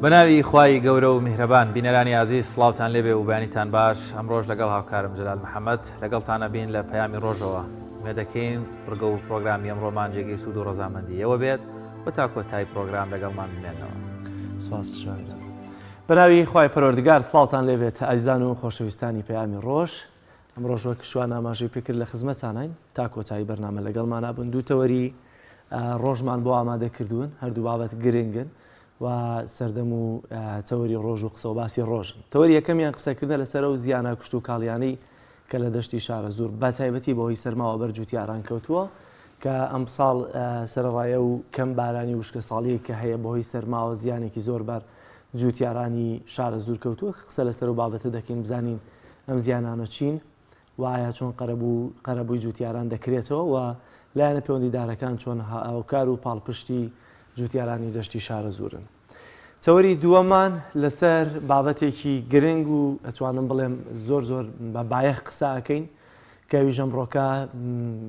بەناوی خوای گەورە و میهرەبان بینەرانی عزیز سڵاوتان لێبێ و بەیانیتان باش ئەمڕۆژ لەگەڵ هاوکارم جەلال محەممەد لەگەڵتانە بین لە پەیامی ڕۆژەوە مێ دەکەین ڕگە و پرۆگرامی ئەمڕۆمان جێگەی سوود و ڕەزامەندیەوە بێت بە تا کۆتایی پرۆگرام لەگەڵمان بمێنەوە. سپاس بەناوی خوای پەروەردگار سڵاوتان لێبێت ئازیزان و خۆشەویستانی پەیامی ڕۆژ. ئەم ڕۆژ وەک شوان ئاماژەی پێکرد لە خزمەتانین تا کۆتایی بەرنامە لەگەڵمانە بن. دوو تەوەری ڕۆژمان بۆ ئامادە کردوون، هەردوو بابەت گرنگن و سەردەم و تەوەری ڕۆژ و قسە و باسی ڕۆژن. تەوەری یەکەمیان قسەکردن لەسەر و زیانە کوشت و کاڵیانی کە لە دەشتی شارە زۆر بەتایبەتی بەهۆی سەرماوە بەرجوتیاران کەوتووە کە ئەم ساڵ سەرڕایە و کەم بارانی وشکە ساڵی کە هەیە بەهۆی سەرماوە زیانێکی زۆر بەر جوتیارانی شارە زۆر کەوتووە. قسە لەسەر و بابەتە دەکەین بزانین ئەم زیانانە چین و ئایا چۆن قەرەبووی جوتیاران دەکرێتەوە و لایەنە پەیوەندیدارەکان چۆن هاوکار و پاڵپشتی جوتیارانی دەشتی شارە زۆرن. تەوەری دووەمان لەسەر بابەتێکی گرنگ و ئەتوانم بڵێم زۆر بە بایەخ قسەکەین کە ویژە ئەمڕۆکە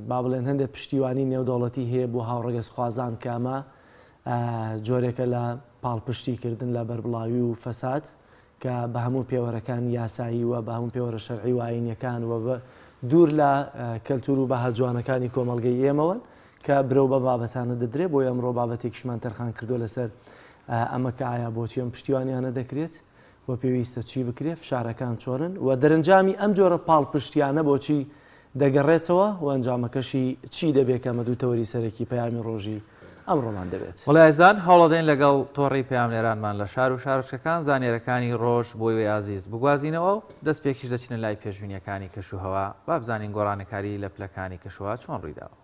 با بڵێن هەندێک پشتیوانی نێودەوڵەتی هەیە بۆ هاوڕێگەز خوازان کە ئەمە جۆرێکە لە پاڵپشتیکردن لە بەربڵاوی و فەساد کە بە هەموو پێوەرەکان یاسایی وە بە هەموو پێوەرە شەرعی و ئاینیەکان وە دوور لە کەلتور و بەها جوانەکانی کۆمەڵگەی ئێمەوە کە برەو بە بابەتانە دەدرێت بۆ ئەمڕۆ بابەتێکیشمان تەرخان کردو لەسەر ئەمە کە ئایا بۆچی ئەم پشتیوانیانە دەکرێت بۆ پێویستە چی بکرێت، فشارەکان چۆرن و دەرەنجامی ئەم جۆرە پاڵپشتیانە بۆچی دەگەڕێتەوە و ئەنجامەکەشی چی دەبێت کە ئەمە دوو تەوەری سەرەکی پەیامی ڕۆژی ئەمڕۆمان دەبێت. وەڵایزان هەوڵەدەین لەگەڵ تۆڕی پەیامنێرانمان لە شار و شارچەکان زانێرەکانی ڕۆژ بۆی وێ عزیز بگوازینەوە و دەست پێکیش دەچنە لای پێشبینیەکانی کەشوهەوا با بزانین گۆڕانەکاری لە پلەکانی کەشوهەوا چۆن ڕوویداوە.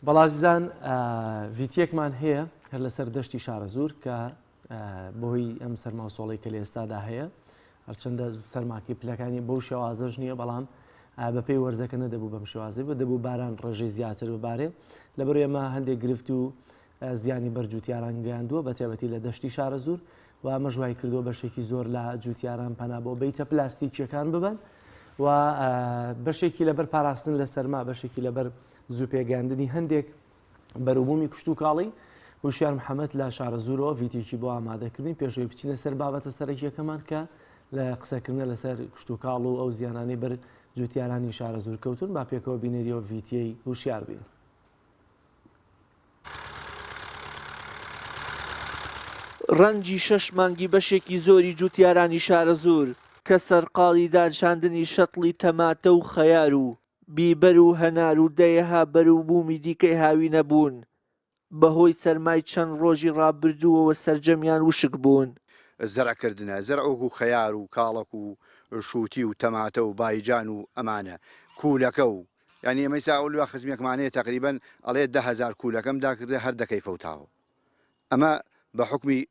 بەڵازیزان ڤیتیەکمان هەیە هەر لەسەر دەشتی شارە زۆر کە بۆی ئەم سەرماسۆڵی کە لە ئێستادا هەیە هەرچەندە سەرماکی پلەکانی بەو شێوازەش نییە بەڵام بەپێی وەرزەکە نەدەبوو بەم شێوازی بە دەبوو باران ڕێژەی زیاتر ببارێ لەبەر ئێمە هەندێک گرفت و زیانی بەرجوتیاران گەیاندووە بە تایبەتی لە دەشتی شارە زۆر و ئەمە ژوای کردووە بەشێکی زۆر لە جوتیاران پەنا بۆ بیتە پلاستیکیەکان ببن و بەشێکی لەبەر پاراستن لە سەرما بەشێکی لەبەر زوو پێگەاندنی هەندێک بەروبوومی کوشت و کاڵی وشیار محەممەد لە شارە زورەوە ڤیتێکی بۆ ئامادەکردین پێشەوەی بچینە سەر بابەتە سەرەکیەکەمان کە لە قسەکردنە لەسەر کوشت و کاڵ و ئەو زیانانەی بەر جوتیارانی شارە زۆر کەوتون با پێکەوە بینێریەوە ڤیتیەی وشیار بین. ڕەنگی 6 مانگی بەشێکی زۆری جوتیارانی شارە زۆر کە سەرقاڵی دانشاندنی شەتڵی تەماتە و خەیار و بیبەر و هەنار و دەیەها بەروبوومی دیکەی هاوی نەبوون بەهۆی سەرمای چەند ڕۆژی ڕابردووەوە سەرجەمیان وشک بوون. زەرعکردنە زەرعۆک و خەیار و کاڵک و شووتی و تەماتە و بایجان و ئەمانە کوولەکە و یعنی ئەمەی ساولوا خزمێکمانەیە تقریبان ئەڵێ 10,000 کوولەکەم داکردێ هەر دەکەی فەوتاوە. ئەمە بە حکمی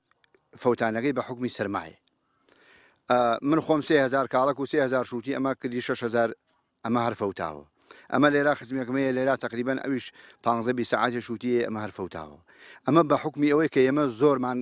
فەوتانەکەی بە حکمی سەرمایە. من خۆم 3,000 کاڵک و 3,000 شووتی ئەمە کردی 6,000 ئەمە هەر فەوتاوە. ئەمە لێرا خزمێکمەیە لێرا تقریبان ئەویش 15 ساعت شووتیە ئەمە هەرفەوتاوە ئەمە بە حکمی ئەوەی کە ئێمە زۆرمان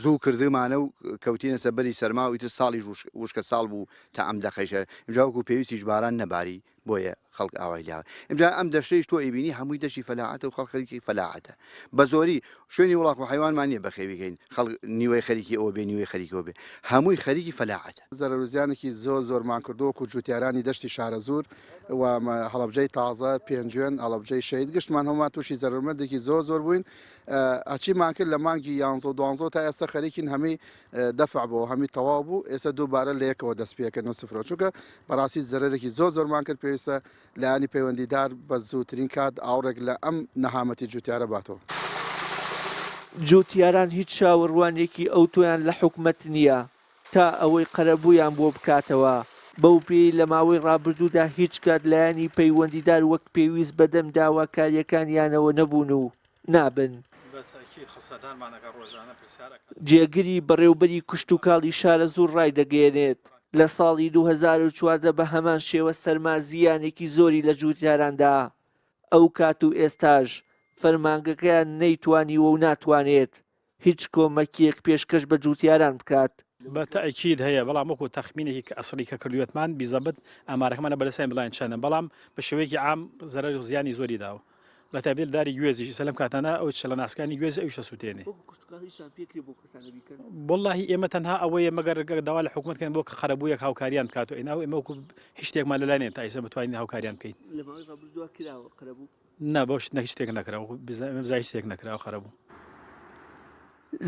زوو کردمانە و کەوتینە سەبەری سەرما و ئیتر ساڵی وشکە ساڵ بوو تا ئەم دەخەیشە ئەمجاوەکو پێویستیش باران نەباری بۆیە خەڵک ئاوای لا ئەمجا ئەم دەشتەیش تۆ ئەیبینی هەمووی دەشی فەلاعەتە و خەڵک خەریکی فەلاعەتە بە زۆری شوێنی وڵات و حیوانمان نییە بەخێویگەین خەڵک نیوەی خەریکی ئەوە بێ نیوەی خەریکەوە بێ هەمووی خەریکی فەلاعەتە زەرەرزیانێکی زۆرمان کردووەکو جوتیارانی دەشتی شارەزور و هەڵەبجەی تازە پێنجێن هەڵەبجەی شەید گشتمان هەمومان تووشی زەرمەندێکی زۆر بووین ئەچیمان کرد لە مانگی 11 تا ئێستا خەریکین هەمی دەفع بۆ هەمی تەواو بوو ئێستا دووبارە لە یەکەوە دەست پێکەن و سفرۆ چونکە بەڕاستی زەرەرێکی زۆرمان کرد پێویستە لایانی پەیوەندیدار بە زووترین کات ئاوڕێک لە ئەم نەهامەتی جوتیارە باتەوە. جوتیاران هیچ شاوەڕوانێکی ئەو تۆیان لە حکومەت نییە تا ئەوەی قەرەبوویان بۆ بکاتەوە بەو پێی لە ماوەی ڕابردوودا هیچ کات لایانی پەیوەندیدار وەک پێویست بەدەم داواکاریەکانیانەوە نەبوون و نابن. جێگیری بەڕێوبەری کوشت و کاڵی شارەزوور ڕای دەگەێنێت لە ساڵی 2014 بە هەمان شێوە سەرما زیانێکی زۆری لە جوتیاراندا ئەو کات و ئێستاژ فەرمانگەکەیان نەیتوانیوە و ناتوانێت هیچ کۆمەکیەک پێشکەش بە جوتیاران بکات. بە تەئکید هەیە بەڵام وەکو تەخمینێکی کە ئەسڵی کە کردوێتمان بیزەبت ئامارەکەمانە بەلەسەیان بڵیان چەندە بەڵام بە شێوەیەکی عام زەرەر و زیانی زۆری داوە بە تایبەت داری گوێزیش سەلەم کاتانە ئەو چلە ناسکانی گوێز ئەویشە سووتێنێ واللهی ئێمە تەنها ئەوەیە مەگەر داوا لە حکوومەتکەن بۆ کە خەرەبوویەک هاوکاریان بکاتەوە ئێنا ئێمە وەکو هیچ شتێکمان لەلایەن تا ئێستا بتوانین هاوکاریان بکەین نا بەو شتە هیچ شتێک نەکراوە بزای هیچ شتێک نەکراوە خەرەبوو.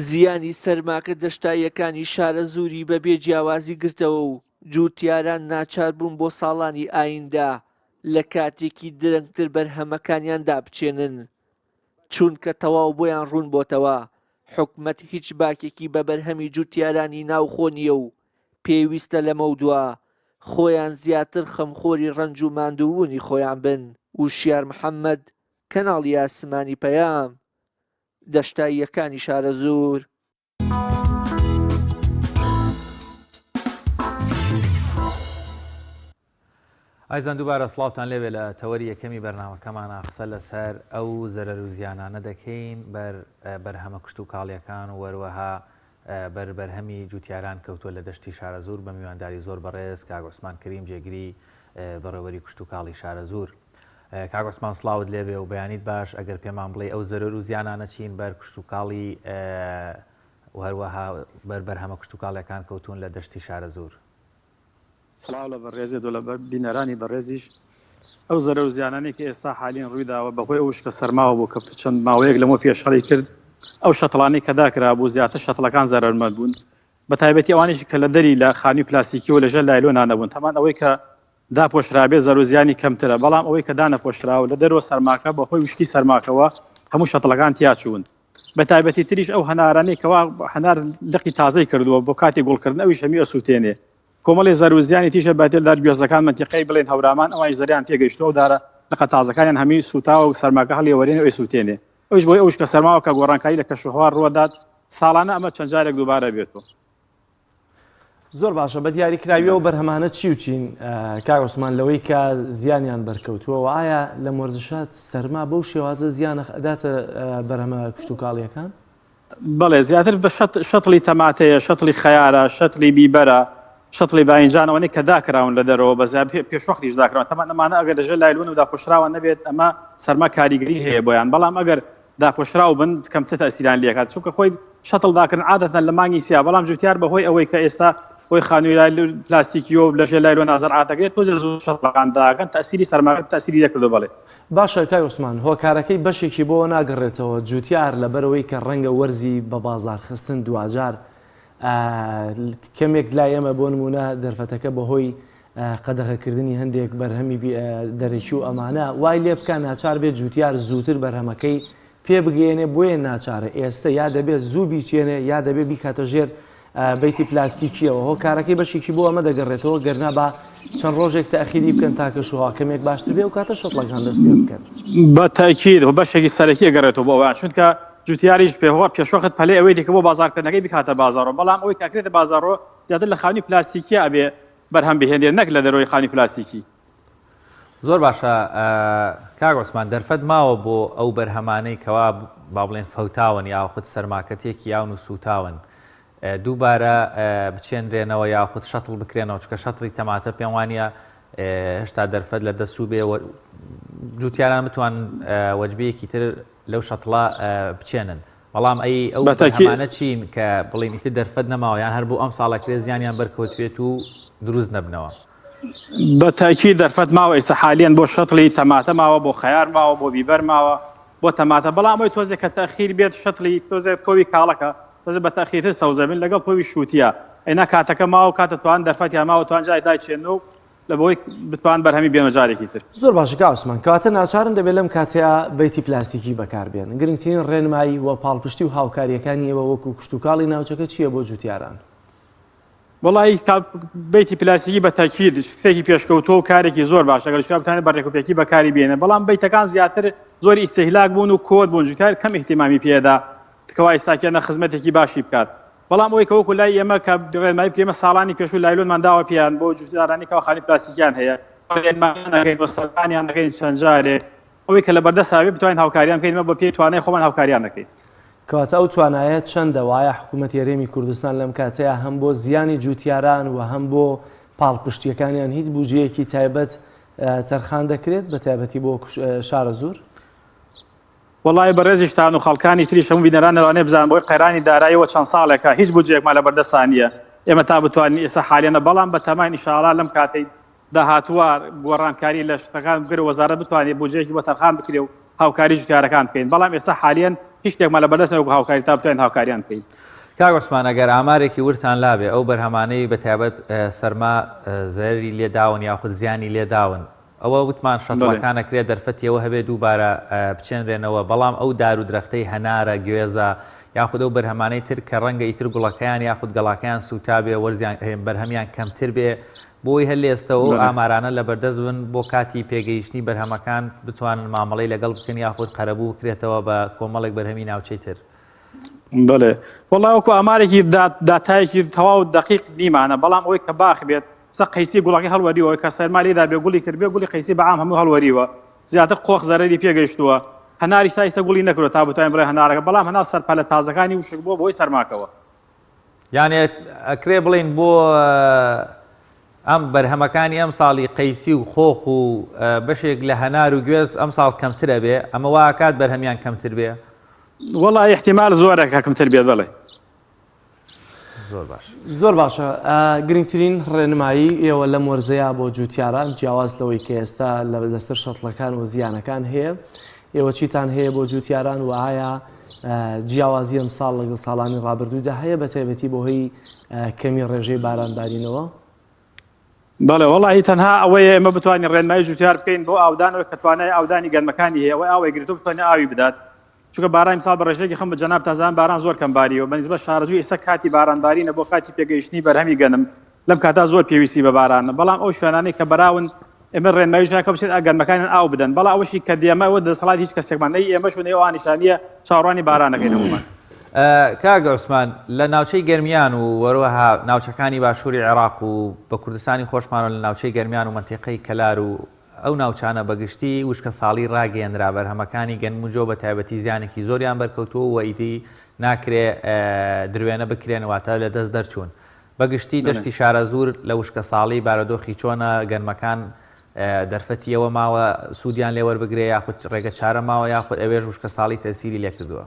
زیانی سەرماکە دەشتاییەکانی شارەزووری بەبێ جیاوازی گرتەوە و جوتیاران ناچار بوون بۆ ساڵانی ئایندا لە کاتێکی درەنگتر بەرهەمەکانیان دابچێنن چونکە تەواو بۆیان ڕوون بۆتەوە حکومەت هیچ باکێکی بە بەرهەمی جوتیارانی ناوخۆ نییە و پێویستە لەمە دووە خۆیان زیاتر خەمخۆری ڕەنج و ماندووبوونی خۆیان بن. وشیار محەممەد کەناڵی ئاسمانی پەیام دەشتاییەکانی شارەزوور. ئایزان دووبارە سڵاوتان لێوێ لە تەوەری یەکەمی بەرنامەکەمانە قسە لەسەر ئەو زەرەر و زیانانە دەکەین بەرهەمە کوشت و کاڵیەکان و وەروەها بەرهەمی جوتیاران کەوتووە لە دەشتی شارەزوور بە میوانداری زۆر بەڕێز کاک عوسمان کەریم جێگیری بەڕێوەری کوشت و کاڵی شارەزوور. کاک عوسمان سڵاوت لێبێ و بەیانیت باش ئەگەر پێمان بڵێ ئەو زەرەر و زیانانە چین بەر کوشت و کاڵی هەروەها بەرهەمە کوشت و کاڵیەکان کەوتون لە دەشتی شارەزوور. سڵاو لە بەڕێزێ دۆ لە بینەرانی بەڕێزیش ئەو زەرەر و زیانانەی کە ئێستا حالین ڕوویداوە بەهۆی ئەو شکە سەرماوە بۆ کەوتە چەند ماوەیەک لەمە پێشەڵی کرد ئەو شەتڵانەی کە داکرا بوو زیاتر شەتڵەکان زەرەرمەند بوون بە تایبەتی ئەوانیشی کە لە دەری لە خانی پلاستیکی و لەژێر لایلۆنان نەبوون تەمان ئەوەی کە داپۆشرابێ زەرەر و زیانی کەمترە بەڵام ئەوەی کە دانەپۆشراوە لە دەرەوە سەرماکە بەهۆی وشکی سەرماکەوە هەموو شەتڵەکان تیاچوون بە تایبەتی تریش ئەو هەنارانەی کەوا هەنار لقی تازەی کردووە بۆ کاتی گوڵکردن ئەویش هەمی ئەسووتێنێ کۆمەڵی زەرەر و زیانی تیژە بەدێلدار گوێزەکان منتیقەی بڵێن هەورامان ئەوانیش زەریان پێگەیشتەوە دارە لقە تازەکانیان هەمی سوتاوە و سەرماکە هەڵی وەرێنێ ئەوی سووتێنێ ئەوش بۆی ئەوش کە سەرماوە کە گۆڕانکاری لە کەشوهەوار ڕوەدات ساڵانە ئەمە چەند جارێک دووبارە بێتەوە. زۆر باشە بە دیاریکراویەوە بەرهەمانە چی و چین کاک عوسمان لەوەی کە زیانیان بەرکەوتووە و ئایا لە وەرزشات سەرما بەو شێوازە زیانە ئەداتە بەرهەمە کوشت و کاڵیەکان؟ بەڵێ زیاتر بە شەتڵی تەماتەیە شەتڵی خەیارە شەتڵی بیبەرە شەتڵی باینجانەوەی کە داکراون لە دەرەوە بە پێشوەختیش داکراون تەمان ئەمانە ئەگەر لەژێر لایلۆن و داپۆشراوە نەبێت ئەمە سەرما کاریگەری هەیە بۆیان بەڵام ئەگەر داپۆشراو بن کەمتر تەسیران لێکات چونکە خۆی شەتڵ داکردن عادەتەن لە مانگی سیا بەڵام جوتیار بەهۆی ئەوەی کە ئێستا خۆی خانووی پلاستیکی و لەژێر لایلۆن ئازەرعاتەکرێت تۆ زۆر شەتڵەکان داگەن تەسیری سەرماکە تەسیری دەکردو بڵێ. باشە کاک عوسمان هۆکارەکەی بەشێکی بۆ ناگەڕێتەوە جوتیار لەبەرەوەی کە ڕەنگە وەرزی بە بازار خستن دوجار کەمێک لای ئێمە بۆ نمونە دەرفەتەکە بەهۆی قەدەغەکردنی هەندێک بەرهەمی دەرەکی و ئەمانە وای لێ بکە ناچار بێت جوتیار زووتر بەرهەمەکەی پێ بگەێنێ بۆیە ناچارە ئێستا یا دەبێت زوو بیچێنێ یا دەبێت بیکاتە ژێر بەیتی پلاستیکیەوە هۆکارەکەی بەشێکی بۆ ئەمە دەگەڕێتەوە گەرنا بە چەند ڕۆژێک تەخیری بکەن تاکەشوها کەمێک باشتر بێ و کاتە شەتڵەکان دەست پێ بکەن. بە تاکید و بەشێکی سەرەکی گەڕێتەوە بۆ ئەوان چونکە جوتیاریش پێوە پێشوەخت پەلەی ئەوەی دیکە بۆ بازارکردنەکەی بکاتە بازارەوە بەڵام ئەوەی کاکرێتە بازارەوە زیاتر لە خانی پلاستیکی ئەبێ بەرهەم بهێنێ نەک لە دەرەوەی خانی پلاستیکی. زۆر باشە کاگۆسمان دەرفەت ماوە بۆ ئەو بەرهەمانەی کەوا با بڵێن فەوتاون یاخود سەرماکەتێکی یاون و سوتاون دووبارە بچێنرێنەوە یاخود شەتڵ بکرێنەوە چکە شەتڵی تەماتە پێم وانە هێشتا دەرفەت لە دەستچوو بێ جوتیاران بتوان وەجبەیەکی تر لەو شەتڵە بچێنن بەڵام ئەو بەرهەمانە چین کە بڵێن ئیتر دەرفەت نەماوە یان هەر بۆ ئەم ساڵە کرێ زیانیان بەرکەوتوێت و دروست نەبنەوە بەتاکی دەرفەت ماوە ئێستا حالیان بۆ شەتڵی تەماتە ماوە بۆ خەیار ماوە بۆ بیبەر ماوە بۆ تەماتە بەڵام ئەوی تۆزێک کە تەخیر بێت شەتڵی تۆزێک تۆوی کاڵەکە تۆزێ بە تەخیرتر سەوزەبن لەگەڵ تۆوی شووتیە ئەینا کاتەکە ماوە کاتە توان دەرفەتیان ماوە توان جای دایچێنەوە لە بۆی بتوان بەرهەمی بێنە جارێکی تر زۆر باشە کاوسمان کەواتە ناچارن دەبێت لەم کاتەیە بەیتی پلاستیکی بەکاربێن گرنگترین ڕێنمایی وە پاڵپشتی و هاوکاریەکانی ئێوە وەکو کشتتوکاڵی ناوچەکە چییە بۆ جوتیاران وڵی بیتی پلاستیکی بە تاکید شتێکی پێشکەوتۆ و کارێکی زۆر باشە گەر شواب بتوانێت بەڕێکوپێکی بەکاری بێنە بەڵام بیتەکان زیاتر زۆر ئیسێهلاک بوون و کۆد بوون جوتیار کەم احتیمامی پێدا کەوا ئێستاکیانە خزمەتێکی باشی بکات بەڵام ئەوەی کەوەکو لای ئێمە کە ڕێنمایی بکرێمە ساڵانی پێشوو لایلۆنمان داوە پیان بۆ جوتیارانی کەوا خانی پلاستیکیان هەیە ڕێنماییان بۆ سەرکانیان دەکەین چەند جارێ ئەوەی کە لە بەردەساوێ بتوانین هاوکاریان بکەینمە بە پێی توانای خۆمان هاوکاریان دەکەین کەواتە ئەو توانایە چەندە وایە حکوومەتی هەرێمی کوردستان لەم کاتەیە هەم بۆ زیانی جوتیاران و هەم بۆ پاڵپشتیەکانیان هیچ بودجەیەکی تایبەت تەرخان دەکرێت بە تایبەتی بۆ شارە زۆر وڵی بەڕێزیشتان و خەڵکانی تریش هەموو بینەران لەوانێ بزان بۆی قەیرانی داراییەوە چەند ساڵێکە هیچ بودجەیەکمان لە بەردەستانیە ئێمە تا بتوانین ئێستا حالێنە بەڵام بە تەمای ئینشاءڵڵا لەم کاتەی داهاتووە گۆڕانکاری لە شتەکان بگرە وەزارەت بتوانێت بودجەیەکی بۆ تەرخان بکرێ و هاوکاری جوتیارەکان بکەین بەڵام ئێستا حالێن هیچ شتێکمان لە بەردەستەوە هاوکاری تا بتوانین هاوکاریان بکەین کاگۆسمان ئەگەر ئامارێکی ورتان لابێ ئەو بەرهەمانەی بە تایبەت سەرما زەرری لێداون یاخود زیانی لێداون ئەوە وتمان شەتڵەکانەکرێت دەرفەتیەوە هەبێت دووبارە بچێنرێنەوە بەڵام ئەو دار و درەختەی هەنارە گوێزە یاخود ئەو بەرهەمانەی تر کە ڕەنگە ئیتر گوڵەکەیان یاخود گەڵاکەیان سوتابێ وەرزیان بەرهەمیان کەمتر بێ بۆی هەر لێستەوە ئامارانە لە بەردەست بن بۆ کاتی پێگەیشتنی بەرهەمەکان بتوانن مامەڵەی لەگەڵ بکەن یاخود قەرەبوو بکرێتەوە بە کۆمەڵێک بەرهەمی ناوچەی تر بڵێ وڵای وەکو ئامارێکی داتایەکی تەواو دقیق نیمانە بەڵام ئەوەی کە باخ بێت سە قەیسی گوڵەکەی هەڵوەریەوە کە سەرما لێدا بێ گوڵی کرد بێ گوڵی قەیسی بەعام هەموو هەڵوەریوە زیاتر قۆخ زەرەری پێگەیشتووە هەناری سایسە گوڵی نەکرێت تا بتوانین بڵێ هەنارەکە بەڵام هەنار سەرپالە تازەکانی وشک بووە بۆی سەرماکەوە یانێ ئەکرێ بڵین بۆ ئەم بەرهەمەکانی ئەم ساڵی قەیسی و خۆخ و بەشێک لە هەنار و گوێز ئەم ساڵ کەمترە بێ ئەمە وا کات بەرهەمیان کەمتر بێ وڵای احتیمال زۆرێکە کەمتر بێت بڵێ زۆر باشە گرنگترین ڕێنمایی ئێوە لەم وەرزەیە بۆ جوتیاران جیاواز لەوەی کە ئێستا لە دەستەر شەتڵەکان و زیانەکان هەیە ئێوە چیتان هەیە بۆ جوتیاران و ئایا جیاوازی ئەم ساڵ لەگەڵ ساڵانی ڕابردوودا هەیە بە تایبەتی بۆ هۆی کەمی ڕێژەی بارانبارینەوە بەڵێ وڵی تەنها ئەوەیە ئێمە بتوانین ڕێنمایی جوتیار بکەین بۆ ئاودانەوە کە توانای ئاودانی گەرمەکانی هەیە ئەوەی ئاوی گرتو بتوانێت ئاوی بدات چونکە باران ساڵ بە ڕێژەیەکی خەم بە جەناب تازان باران زۆر کەم باریەوە بەنسبەت شارەزوی ئێستا کاتی بارانبارینە بۆ کاتی پێگەیشتنی بەرهەمی گەنم لەم کاتا زۆر پێویستی بە بارانە بەڵام ئەو شوێنانەی کە بەراون ئێمە ڕێنمایی ژناکە بچێت گەرمەکانیان ئاو بدەن بەڵام ئەوشی کە دێمەوە دەسەڵات هیچ کەسێکمان نەی ئێمەش و ئەوە نیشانیە چاوەڕوانی بارانەکەینەوەمان کاگە عوسمان لە ناوچەی گەرمیان و وەروەها ناوچەکانی باشووری عێراق و بە کوردستانی خۆشمانەوە لە ناوچەی گەرمیان و مەنتیقەی کەلار و ئەو ناوچانە بەگشتی وشکە ساڵی ڕاگەیەنرا بەرهەمەکانی گەنموجۆ بە تایبەتی زیانێکی زۆریان بەرکەوتووە و ئیدی ناکرێ دروێنە بکرێنەواتە لە دەست دەرچوون بەگشتی دەشتی شارە زور لە وشکە ساڵی بارەدۆخی چۆنە گەنمەکان دەرفەتیەوە ماوە سوودیان لێوەربگرێ یاخود ڕێگە چارە ماوە یاخود ئەوێژ وشکە ساڵی تەسیری لێ کردووە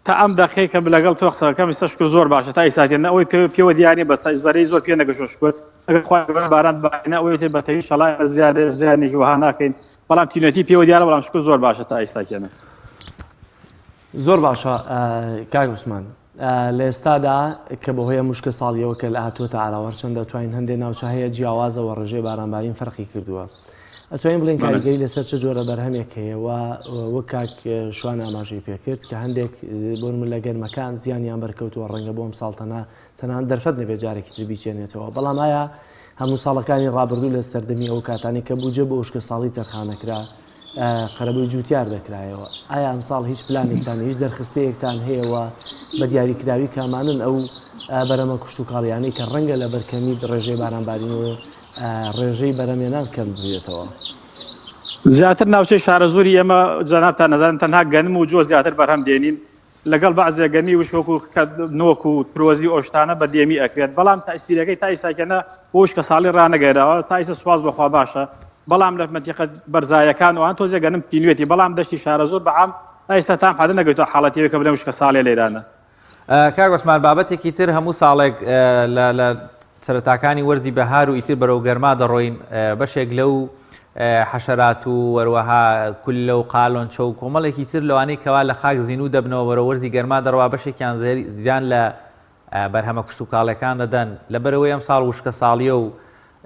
تا ئەم دەقەیەکە لەگەڵ تۆ قسەکەمی سەشک زۆر باشە تا ئیساتێن ئەوەی پێوە دیاری بەستە زەرەی زۆر پێ نەگەشۆ شکوت ئەگەر خوا باران بانە ئەوەی تێ بەتەوی شەڵای زیانێکی وها ناکەین بەڵام تینەتی پێوە دیارە بەڵام شکر زۆر باشە تا ئیساتێنە زۆر باشە کاک عوسمان لە ئێستادا کە بەهۆیە موشکە ساڵیەوە کە لە هاتووەتە ئاراوەڕ چەند دەتوانین هەندێک ناوچە هەیە جیاوازەوە ڕێژەی بارانبارین فەرقی کردووە ئەتوانین بڵێن کاریگەری لەسەر چه جۆرە بەرهەمێک هەیە وەک کاک شوان ئاماژەی پێکرد کە هەندێک بۆن لە گەرمەکان زیانیان بەرکەوتووە ڕەنگە بۆم ساڵ تەنان دەرفەت نەبێت جارێکی تر بیچێنێتەوە بەڵام ئایا هەموو ساڵەکانی ڕابردوو لە سەردەمی ئەو کاتانی کە بوجە بۆ وشکە ساڵی تەرخانەکرا قەرەبووی جوتیار دەکرایەوە ئایا ئەم ساڵ هیچ پلانێکتان هیچ دەرخستەیەکتان هەیەەوە بە دیاریکراوی کامانن ئەو بەرەمە کوشت و کاڵیانەی کە ڕەنگە لە بەرکەمی ڕێژەی بارانبارین و ڕێژەی بەرەمێنان کەم بێتەوە زیاتر ناوچەی شارەزووری ئێمە جەنابتان نەزانن تەنها گەنم و جۆ زیاتر بەرهەم دێنین لەگەڵ بەعزێ گەنمی وش وەکو نۆک و ترۆزی ئۆشتانە بە دێمی ئەکرێت بەڵام تاثیرەکەی تا ئیساکەنە بۆش کە ساڵی ڕانەگەیراوە تا ئیسە سواز بەخوا باشە بەڵام لە مەنتیقە بەرزایەکان وان تۆزێ گەنم پیلوێتی بەڵام دەشتی شارەزۆر بەعام تا ئێستا تام حەدە نەگەیتەوە حاڵەتیەوە کە بلێ وشکە ساڵێ لێرانە. کاک عوسمان بابەتێکی تر هەموو ساڵێک لە سەرەتاکانی وەرزی بەهار و ئیتر بەرەو گەرما دەڕۆین بەشێک لەو حەشەرات و وەروەها کولە و قاڵۆنچە و کۆمەڵێکی تر لەوانەی کەوا لە خاک زین و دەبنەوە بەرە وەرزی گەرما دەڕوا بەشێکیان زیان لە بەرهەمە کشت و کاڵەکان دەدەن لەبەرەوەی ئەم ساڵ وشکە ساڵیە و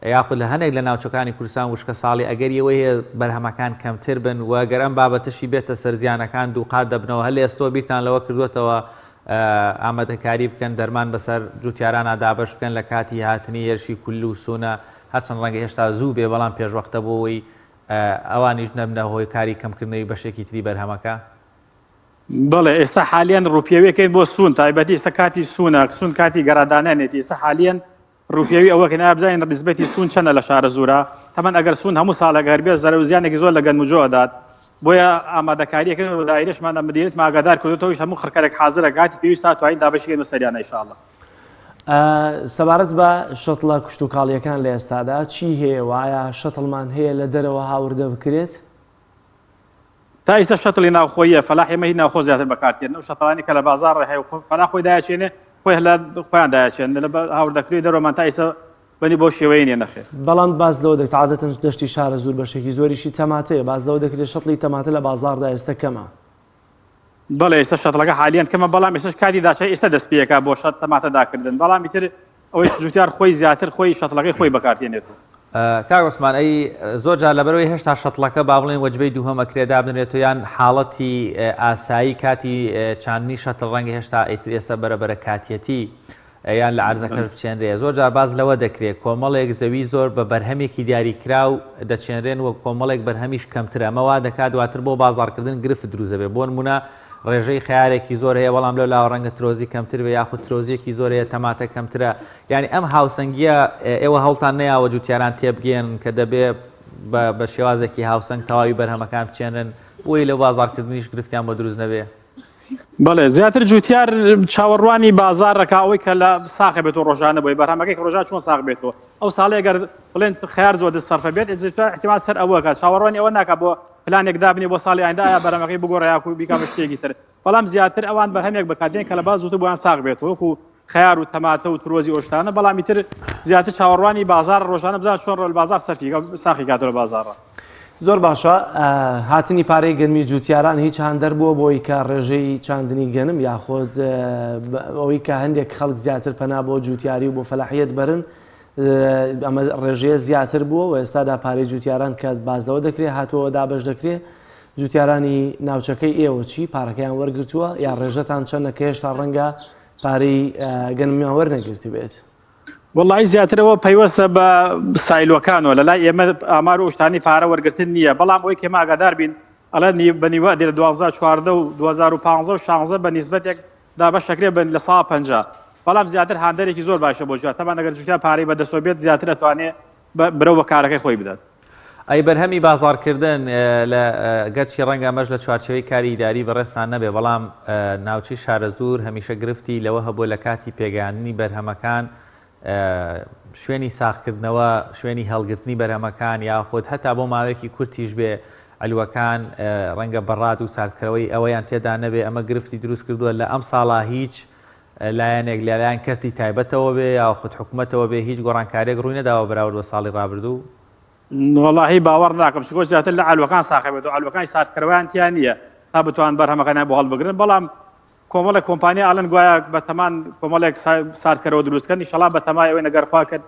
یاخود لە هەنێک لە ناوچەکانی کوردستان وشکە ساڵی ئەگەر ئەوەی هەیە بەرهەمەکان کەمتر بن و گەر ئەم بابەتەشی بێتە سەرزیانەکان دووقات دەبنەوە هەل ئێستۆ بیرتان لەوە کردوێتەوە ئامادەکاری بکەن دەرمان بەسەر جوتیارانە دابەش بکەن لە کاتی هاتنی هێرشی کولی و سوونە هەرچەند ڕەنگە هێشتا زوو بێ بەڵام پێشوەختە بۆەوەی ئەوانیش نەبنە هۆی کاری کەمکردنەوەی بەشێکی تری بەرهەمەکە. بەڵێ ئێستا حالیان ڕوپێوەکەین بۆ سوون تایبەتی ئێستا کاتی سوونە سوون کاتی گەڕادانێتی ئێستا حالیان ڕوپێوی ئەوەکە نابزانین نسبەتی سوون چەندە لە شارەزوورە تەمەن ئەگەر سوون هەموو ساڵێک هەر بێت زەرە و زیانێکی زۆر لە گەنموجۆدات بۆیە ئامادەکاریەکەن و دایرەشمان مدیریت ماگادار کردوەوەش هەموو خەرکەرێک حاضرە کاتی پێویست ساتوانین دابەشێن بەسەریانە ئینشاءالله. سەبارەت بە شەتڵە کشت و کاڵیەکان لە ئێستادا چی هەیە وایە شەتڵمان هەیە لە دەرەوە هاوردە بکرێت؟ تا ئێستا شەتڵی ناوخۆیە فەلاح ئێمە هی ناوخۆ زیاتر بەکارکردن و شەتڵانی کە لە بازاڕ هەیە فەلاح خۆی دایچێنێ خۆی لە خۆیان دایچێن لە هاوردەکری دەرەوەمان تا ئێستا بەنی بۆ شێوەیە نیە نەخێر. بەڵام باز لەوە دەکرێت عادەتەن دەشتی شارەزوور بەشێکی زۆریشی تەماتەیە باز لەوە دەکرێت شەتڵی تەماتە لە بازاڕدا ئێستا کەمە. بەڵێ ئێستا شەتڵەکە حالیان کەمە بەڵام ئێستاش کاتی داچای ئێستا دەست پێیەکە بۆ شەت تەماتە داکردن بەڵام ئیتر ئەوەی جوتیار خۆی زیاتر خۆی شەتڵەکەی خۆی بەکارهێنێتەوە. کاک عوسمان ئەی زۆر جار لەبەرەوەی هێشتا شەتڵەکە با بڵێن وەجبەی دووهەم ئەکرێدا بنرێتەوە یان حاڵەتی ئاسایی کاتی چاندنی شەتڵ ڕەنگە هێشتا ئیتر ئێستا بەرەبەرە کاتیەتی یان لە عەرزەکەش بچێنرێ زۆر جار باز لەوە دەکرێت کۆمەڵێک زەوی زۆر بە بەرهەمێکی دیاریکراو دەچێنرێن وە کۆمەڵێک بەرهەمیش کەمترە ئەمەوا دەکات دواتر بۆ بازاڕکردن گرفت دروزە بێ بۆ نمونە ڕێژەی خیارێکی زۆر هەیە بەڵام لەو لاوە ڕەنگە ترۆزی کەمتر بێ یاخود ترۆزیەکی زۆر هەیە تەماتە کەمترە یعنی ئەم هاوسەنگیە ئێوە هەوڵتان نەیاوە جوتیاران تێبگەن کە دەبێ بە شێوازێکی هاوسەنگ تەواوی بەرهەمەکان بچێنن بۆی لە بازاڕکردنیش گرفتیان بۆ دروست نەبێ. بەڵێ زیاتر جوتیار چاوەڕوانی بازاڕەکە ئەوەی کە لە ساقی بێتەوە ڕۆژانە بۆی بەرهەمەکەی ڕۆژان چۆن ساق بێتەوە ئەو ساڵی ئەگەر بڵێن خیار زۆر دەستەرفە بێت احتیمال سەر ئەوەکە چاوەڕوانی ئەوە ناکات بۆ پلانێک دابنێ بۆ ساڵی ئایندا ئایا بەرهەمەکەی بگۆڕە یاکو بیکا بە شتێکی تر بەڵام زیاتر ئەوان بەرهەمێک بەکاتێن کە لە باز زووتر بۆیان ساق بێتەوە وەکو خیار و تەماتە و ترۆزی ئۆشتانە بەڵامی تر زیاتر چاوەڕوانی بازار ڕۆژانە بزان چۆن ڕۆل بازار ساقی کاتەوە لە بازاڕە. زۆر باشە هاتنی پارەی گەرمی جوتیاران هیچ هەندەر بووە بۆی کە ڕێژەی چاندنی گەنم یاخۆت ئەوەی کە هەندێک خەڵک زیاتر پەنا بۆ جوتیاری و بۆ فەلاحیەت بەرن ئەمە ڕێژەیە زیاتر بووە و ئێستادا پارەی جوتیاران کە بازدەوە دەکرێت هاتووە دابش دەکرێت جوتیارانی ناوچەکەی ئێوە چی پارەکەیان وەرگرتووە یا ڕێژەتان چەندە کە هێشتا ڕەنگە پارەی گەنمیان وەرنەگرتی بێت؟ وڵی زیاترەوە پەیوەستە بە سایلۆکانەوە لە لای ئێمە ئامار و شتانی پارە وەرگرتن نییە بەڵام ئەوی کێمە ئاگادار بین ئەڵە بەنیوە دێ لە 2014 و 2015 و 16 بە نیسبەتێک دابەشەکرێ بن لە ساڵ 50 بەڵام زیاتر هاندەرێکی زۆر باشە بۆ جوات تەمان ئەگەر جوتیار پارەی بەدەستەوە بێت زیاتر ئەتوانێت برەو بە کارەکەی خۆی بدات. ئەی بەرهەمی بازاڕکردن لە گەرچی ڕەنگە ئەمەش لە چوارچەوەی کاری ئیداری بەڕێستان نەبێ بەڵام ناوچەی شارەزوور هەمیشە گرفتی لەوە هەبوو لە کاتی پێگەیاندنی بەرهەمەکان شوێنی ساختکردنەوە شوێنی هەڵگرتنی بەرهەمەکان یاخود هەتا بۆ ماوەیەکی کورتیش بێ ئەلوەکان ڕەنگە بەڕات و ساردکەرەوەی ئەوەیان تێدا نەبێ ئەمە گرفتی دروست کردووە لە ئەم ساڵا هیچ لایەنێک لەلایەن کەرتی تایبەتەوە بێ یاخود حکوومەتەوە بێ هیچ گۆڕانکارێک ڕووی نەداوە بەراورد بە ساڵی ڕابردوو. وەڵاهی باوەڕ ناکەم شکۆ زیاتر لە ئەلوەکان ساقی بێت و ئەلوەکانی ساردکەرەوەیان تیان نییە تا بتوان بەرهەمەکانیان بۆ هەڵبگرن بەڵام کۆمەڵێک کۆمپانیا ئاڵن گوایە بە تەمان کۆمەڵێک ساردکەرەوە دروستکردن ئینشەڵا بە تەمای ئەوەی نەگەرخوا کرد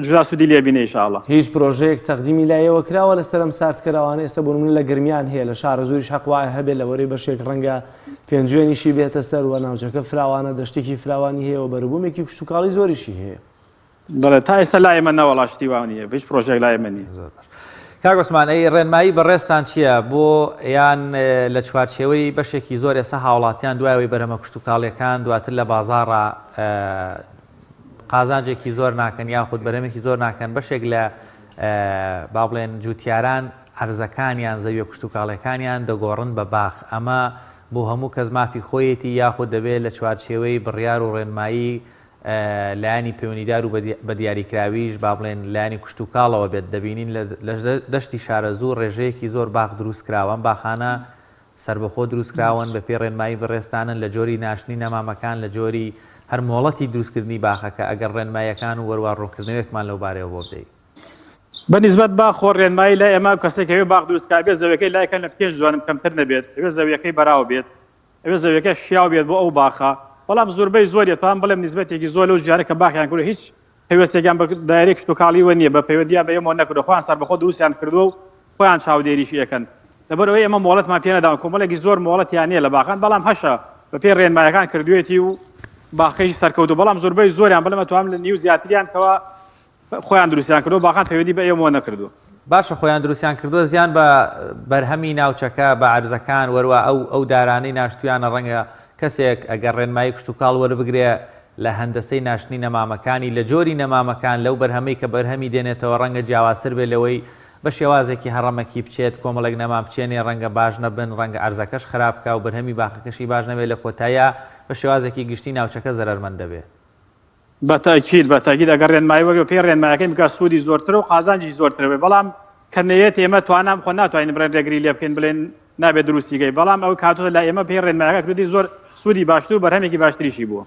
جودا سوودی لێ بینێ ئینشەڵا. هیچ پرۆژەیەک تەقدیمی لایەوە کراوە لەسەر ئەم ساردکەرەوانە ئێستا بۆ نمونە لە گرمیان هەیە لە شارەزووریش حەق وایە هەبێت لەوەرەی بەشێک ڕەنگە پێنجوێنیشی بێتە سەر وە ناوچەکە فراوانە دەشتێکی فراوانی هەیە و بەروبوومێکی کشتتوکاڵی زۆریشی هەیە. بەڵێ تا ئێستا لای ئێمە نەوەڵاشتی وانە هیچ پرۆژێک لای ئێمە نییە. کاک عوسمان ئەی ڕێنمایی بەڕێستان چییە بۆ یان لە چوارچێوەی بەشێکی زۆر ئێستا هاوڵاتیان دوایەوەی بەرهەمە کشتتوکاڵیەکان دواتر لە بازاڕە قازانجێکی زۆر ناکەن یاخود بەرهەمێکی زۆر ناکەن بەشێک لە با بڵێن جوتیاران عەرزەکانیان زەویە کشتتوکاڵەکانیان دەگۆڕن بە باخ ئەمە بۆ هەموو کەس مافی خۆیەتی یاخود دەبێت لە چوارچێوەی بڕیار و ڕێنمایی لایانی پەیوەندیدار و بە دیاریکراویش با بڵێن لایانی کشتتوکاڵەوە بێت دەبینین لە دەشتی شارەزوو ڕێژەیەکی زۆر باخ دروستکراوە باخانە سربەخۆ دروستکراون بە پێ ڕێنمایی بەڕێستانن لە جۆری ناشتنی نەمامەکان لە جۆری هەر مۆڵەتی دروستکردنی باخەکە ئەگەر ڕێنمایەکان و وەروە ڕوونکردنەوەکمان لەو بارەوە بۆ بدەیت بەنسبەت با خۆ ڕێنمایی لای ئەمە کەسێکەوێ باخ دروستکا بێت زەویەکەی لایکەن لە پێنج دوانم کەمتر نەبێت ئەوێ زەویەکەی بەراو بێت ئەوێ زەویەکە شیاو بێت بۆ ئەو باخە بەڵام زۆربەی زۆریە توان بڵێم نسبەتێکی زۆر لەو ژیانە کە باخیان کردو هیچ پەیوەستێکیان بە دایرێک کشتتوکاڵیوە نییە بە پەیوەندیان بە ئێمە نەکردو خۆیان سەربەخۆ دروستیان کردووە و خۆیان چاودێریشی ئەەکەن لەبەرەوەی ئێمە مۆڵەتمان پێ نەداون کۆمەڵێکی زۆر مۆڵەتیان نییە لە باخان بەڵام هەشە بە پێ ڕێنمایەکان کردوێتی و باخەیەکی سەرکەوتو بەڵام زۆربەی زۆریان بڵێمە توام لە نیو زیاتریان کەەوە خۆیان دروستیان کردو باخان پەیوەندی بە ئێمە نەکردو باشە خۆیان دروستیان کردووە زیان بە بەرهەمی ناوچەکە بە عەرزەکان وەروە ئەو دارانەی ناشتویانە ڕەنگە کەسێک ئەگەر ڕێنمایی کشتتوکاڵ وەربگرێ لە هەندەسەی ناشتنی نەمامەکانی لە جۆری نەمامەکان لەو بەرهەمەی کە بەرهەمی دێنێتەوە ڕەنگە جیاوازتر بێت لەوەی بە شێوازێکی هەڕەمەکی بچێت کۆمەڵێک نەمام بچێنێ ڕەنگە باش نەبن ڕەنگە عەرزەکەش خراپکە و بەرهەمی باخەکەشی باش نەبێت لە کۆتاییە بە شێوازێکی گشتی ناوچەکە زەرمەند دەبێت بەتاکید ئەگەر ڕێنمایی وەرگێ پێ ڕێنمایەکەی بکات سوودی زۆرتر و قازانجی زۆرتر بێت بەڵام کەنەیەت ئێمە توانام خۆ ناتوانین بڕێن ڕێگری لێ بکەین بڵێن نابێت دروستیگەی بەڵام ئەو کاتۆ لە ئێمە پێ ڕێنمایەکە کردی زۆر سوودی باشتر و بەرهەمێکی باشتریشی بووە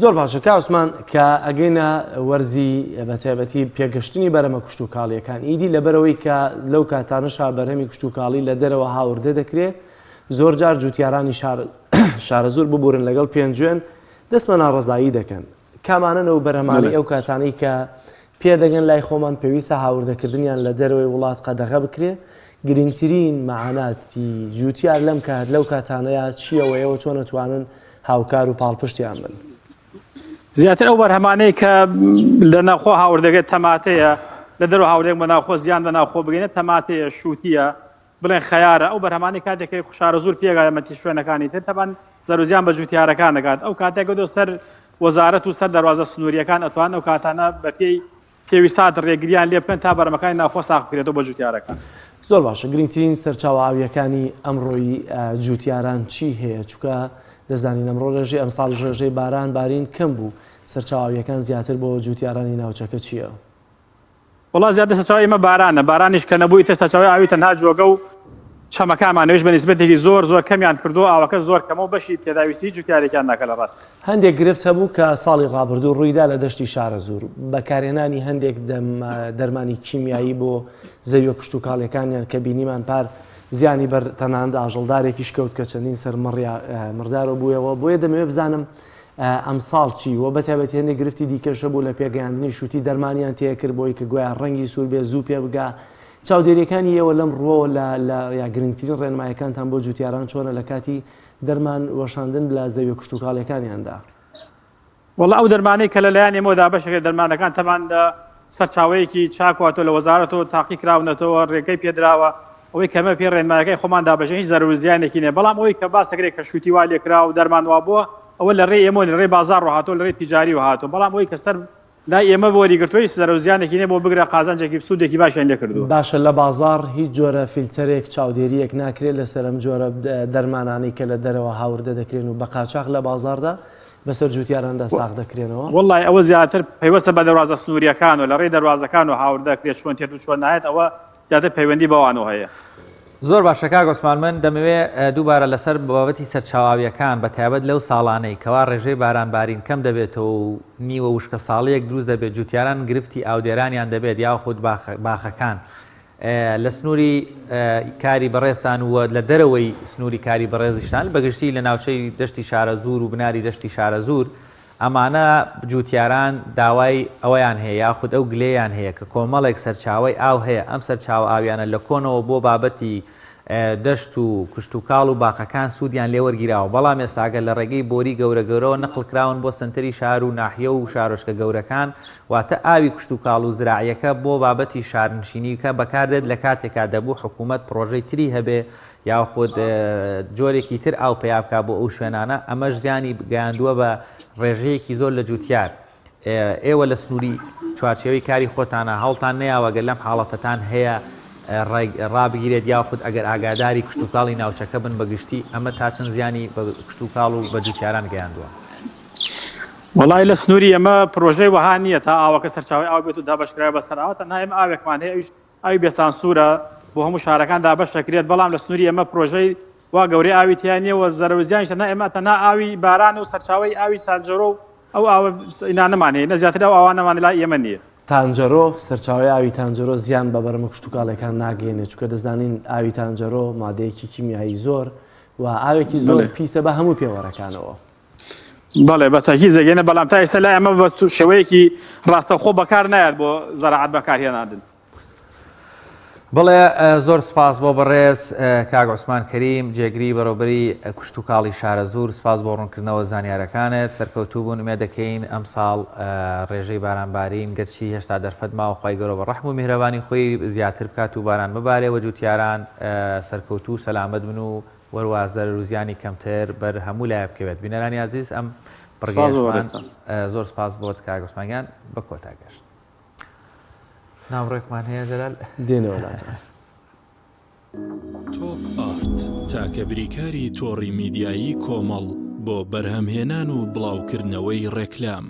زۆر باشە کاوسمان کە ئەگەینە وەرزی بەتایبەتی پێگەشتنی بەرەمە کشتتوکاڵیەکان ئیدی لەبەرەوەی کە لەو کاتانەشا بەرهەمی کشتتوکاڵی لە دەرەوە هاوردە دەکرێت زۆر جار جوتیارانی شارەزور ببورن لەگەڵ پێنجوێن دەستمە ناڕەزایی دەکەن کامانەوە بەرهەمانی ئەو کاتانەی کە پێدەگەن لای خۆمان پێویستە هاوردەکردنیان لە دەرەوەی وڵات قەدەغە بکرێ گرنگترین مەعاناتی جوتیار لەم کات لەو کاتانەیە چیەوە ئێوە چۆن نەتوانن هاوکار و پاڵپشتیان بن زیاتر ئەو بەرهەمانەی کە لە ناوخۆ هاوردەگەێت تەماتەیە لە دەرەوە هاوردێک بە ناوخۆ زیان بە ناوخۆ بگەینێت تەماتەیە شووتیە بڵێن خەیارە ئەو بەرهەمانی کاتێکی شارەزور پێگایەمەتی شوێنەکانی تر تەبان زەروزیان بە جوتیارەکان دەکات ئەو کاتێکەوە سەر وەزارەت و سەر دەواازە سنووریەکان ئەتوان ئەو کاتانە بە پێی پێویستات ڕێگریان لێ بکەن تا بەرەمەکانی ناوخۆ ساغ بکرێتەوە بە جوتیارەکان زۆر باشە گرنگترین سەرچاوە ئاویەکانی ئەمڕۆی جوتیاران چی هەیە چووکە دەزانین ئەمڕۆ ڕێژەی ئەمساڵ ڕێژەی باران بارین کەم بوو سەرچاویەکان زیاتر بۆ جوتیارانی ناوچەکە چییە؟ وڵا زیاتر سەرچاوی ئێمە بارانە بارانیش کە نەبووی تە سەرچاوی ئاوی تەنها جۆگە و چەمەکانمانەوەش بە نسبەتێکی زۆر کەمیان کردو ئاوەکە زۆر کەمەوە بەشی پێداویستی جوتیارێکیان ناکە لە ڕاست هەندێک گرفت هەبوو کە ساڵی ڕابردوو ڕوویدا لە دەشتی شارەزور بەکارهێنانی هەندێک دەرمانی کیمیایی بۆ زەویە کشتتوکاڵیەکانیان کە بینیمان پار زیانی بەر تەناندا ئاژەڵدارێکیش کەوت کە چەندین سەر مردارە بوویەوە بۆیە دەمەوێت بزانم ئەمساڵ چی وە بەتایبەتی هەندێک گرفتی دیکەشە بوو لە پێگەیاندنی شووتی دەرمانیان تێکرد بۆی کە گویا ڕەنگی سوور بێ زوو پێ بگا چاودێریەکانی ئێوە لەم ڕۆ لە گرنگترین ڕێنمایەکانتان بۆ جوتیاران چۆنە لە کاتی دەرمان وەشاندن لە زەویە کشتتوکاڵیەکانیاندا وڵا ئەو دەرمانەی کە لەلایەن ئێمەدا بەشێک دەرمانەکان تەمان سەرچاوەیەکی چاکواتۆ لە وەزارەتەوە تاقی کراونەتەوە ڕێگەی پێدراوە ئەوەی کەمە پێ ڕێنمایەکەی خۆمان دابەژێ هیچ زەرورزیانێکی نیە بەڵام ئەوەی کە باسەگرێک کە شووتی وا لێکرا و دەرمانوا بووە ئەوە لە ڕێ ئێمە لە ڕێ بازار ڕۆهاتۆ لە ڕێ تیجاری و هاتۆ بەڵام ئەوەی کە سەر لای ئێمە بۆ وەریگرتووی زەرورزیانێکی نیە بۆ بگرە قازانجێکی سوودێکی باشیان لێ کردووە باشە لە بازار هیچ جۆرە فیلتەرێک چاودێریەک ناکرێت لەسەر ئەم جۆرە دەرمانانی کە لە دەرەوە هاوردە دەکرێن و بە قاچاق لە بازاردا بەسەر جوتیاراندا ساغ دەکرێنەوە وڵای ئەوە زیاتر پەیوەستە بە دەواازە سنووریەکان و لە ڕێ دەواازەکان و هاوردەکرێت چۆن تێت و چۆن نایێت ئەوە زیاتر پەیوەندی بەوانەوە هەیە زۆر باشە کاگۆسمان من دەمەوێت دووبارە لەسەر بابەتی سەرچاواویەکان بە تایبەت لەو ساڵانەی کەوا ڕێژەی بارانبارین کەم دەبێتەوە و نیوە وشکە ساڵەیەک دروست دەبێت جوتیاران گرفتی ئاودێرانیان دەبێت یاخود باخەکان لە سنووری کاری بەڕێزان وە لە دەرەوەی سنووری کاری بەڕێزیشتان بەگشتی لە ناوچەی دەشتی شارەزور و بناری دەشتی شارەزور ئەمانە جوتیاران داوای ئەوەیان هەیە یاخود ئەو گلەیان هەیە کە کۆمەڵێک سەرچاوی ئاو هەیە ئەم سەرچاو ئاویانە لە کۆنەوە بۆ بابەتی دەشت و کشتتوکاڵ و باخەکان سوودیان لێوەرگیراوە بەڵام ئێستاگە لە ڕێگەی بۆری گەورە گەورەوە نەقل کراون بۆ سنتری شار و ناحیە و شارۆچکە گەورەکان واتە ئاوی کشتتوکاڵ و زراعیەکە بۆ بابەتی شارنشینیکە بەکاردێت لە کاتێکا دەبوو حکوومەت پرۆژەی تری هەبێ یاخود جۆرێکی تر ئاو پێیابکە بۆ ئەو شوێنانە ئەمەش زیانی گەیاندووە بە ڕێژەیەکی زۆر لە جوتیار ئێوە لە سنووری چوارچێوەی کاری خۆتانە هەڵتان نەیاوەگە لەم حاڵەتەتان هەیە ڕابگیرێت یاخود ئەگەر ئاگاداری کشتتوکاڵی ناوچەکە بن بەگشتی ئەمە تا چەند زیانی بە کشتتوکاڵ و بە جوتیاران گەیاندووە. وڵای لە سنووری ئەمە پرۆژەی وەها نییە تا ئاوەکە سەرچاوی ئاو بێت و دابشکرای بەسەرەوە تەنها ئێمە ئاوێکمان هەیە ئەویش ئاوی بێسانسوورە بۆ هەموو شارەکان دابەشەکرێت بەڵام لە سنووری ئەمە پرۆژەی وا گەورەی ئاوی تیان نییە و زەرەوزیانی تەنها ئێمە تەنها ئاوی باران و سەرچاوی ئاوی تانجەرۆ و ئەو ئاوە ئینانەمان هەیە نەزیاتر ئەو ئاوانەمان لای ئێمە نییە. تانجەرۆ سەرچاوی ئاوی تانجەرۆ زیان بە بەرەمە کشتتوکاڵەکان ناگەێنێت چکە دەزانین ئاوی تانجەرۆ مادەیەکی کیمیایی زۆر و ئاوێکی زۆر پیسە بە هەموو پێوەڕەکانەوە. بەڵێ بەتاکی زەگەنە بەڵام تا ئێستا لای ئەمە بە شێوەیەکی ڕاستەخۆ بەکار نایات بۆ زەراعەت بەکارهێناندن. بڵێ زۆر سپاس بۆ بەڕێز کاک عوسمان کەریم جێگری بەڕێوەبەری کشتتوکاڵی شارەزوور سپاس بۆ ڕوونکردنەوە زانیارەکانت سەرکەوتوو بوون ئومێد دەکەین ئەم ساڵ ڕێژەی بارانبارین گەرچی هێشتا دەرفەت ماوە خی گەورە بە ڕەحم و میهرەبانی خۆی زیاتر بکات و باران ببارێ و جوتیاران سەرکەوتوو سەلامەت بن و وەروە زەرروزیانی کەمتر بەر هەموو لای بکەوێت. بینەرانی عزیز ئەم بڕگەشتمان زۆر سپاس بۆت کاک عوسمانیان بە کۆتاگەشت. ناوڕێکمان هەیە جەلال دێنەوەلاتە. تۆپ ئارت تاکە بریکاری تۆڕی میدیایی کۆمەڵ بۆ بەرهەمهێنان و بڵاوکردنەوەی ڕێکلام.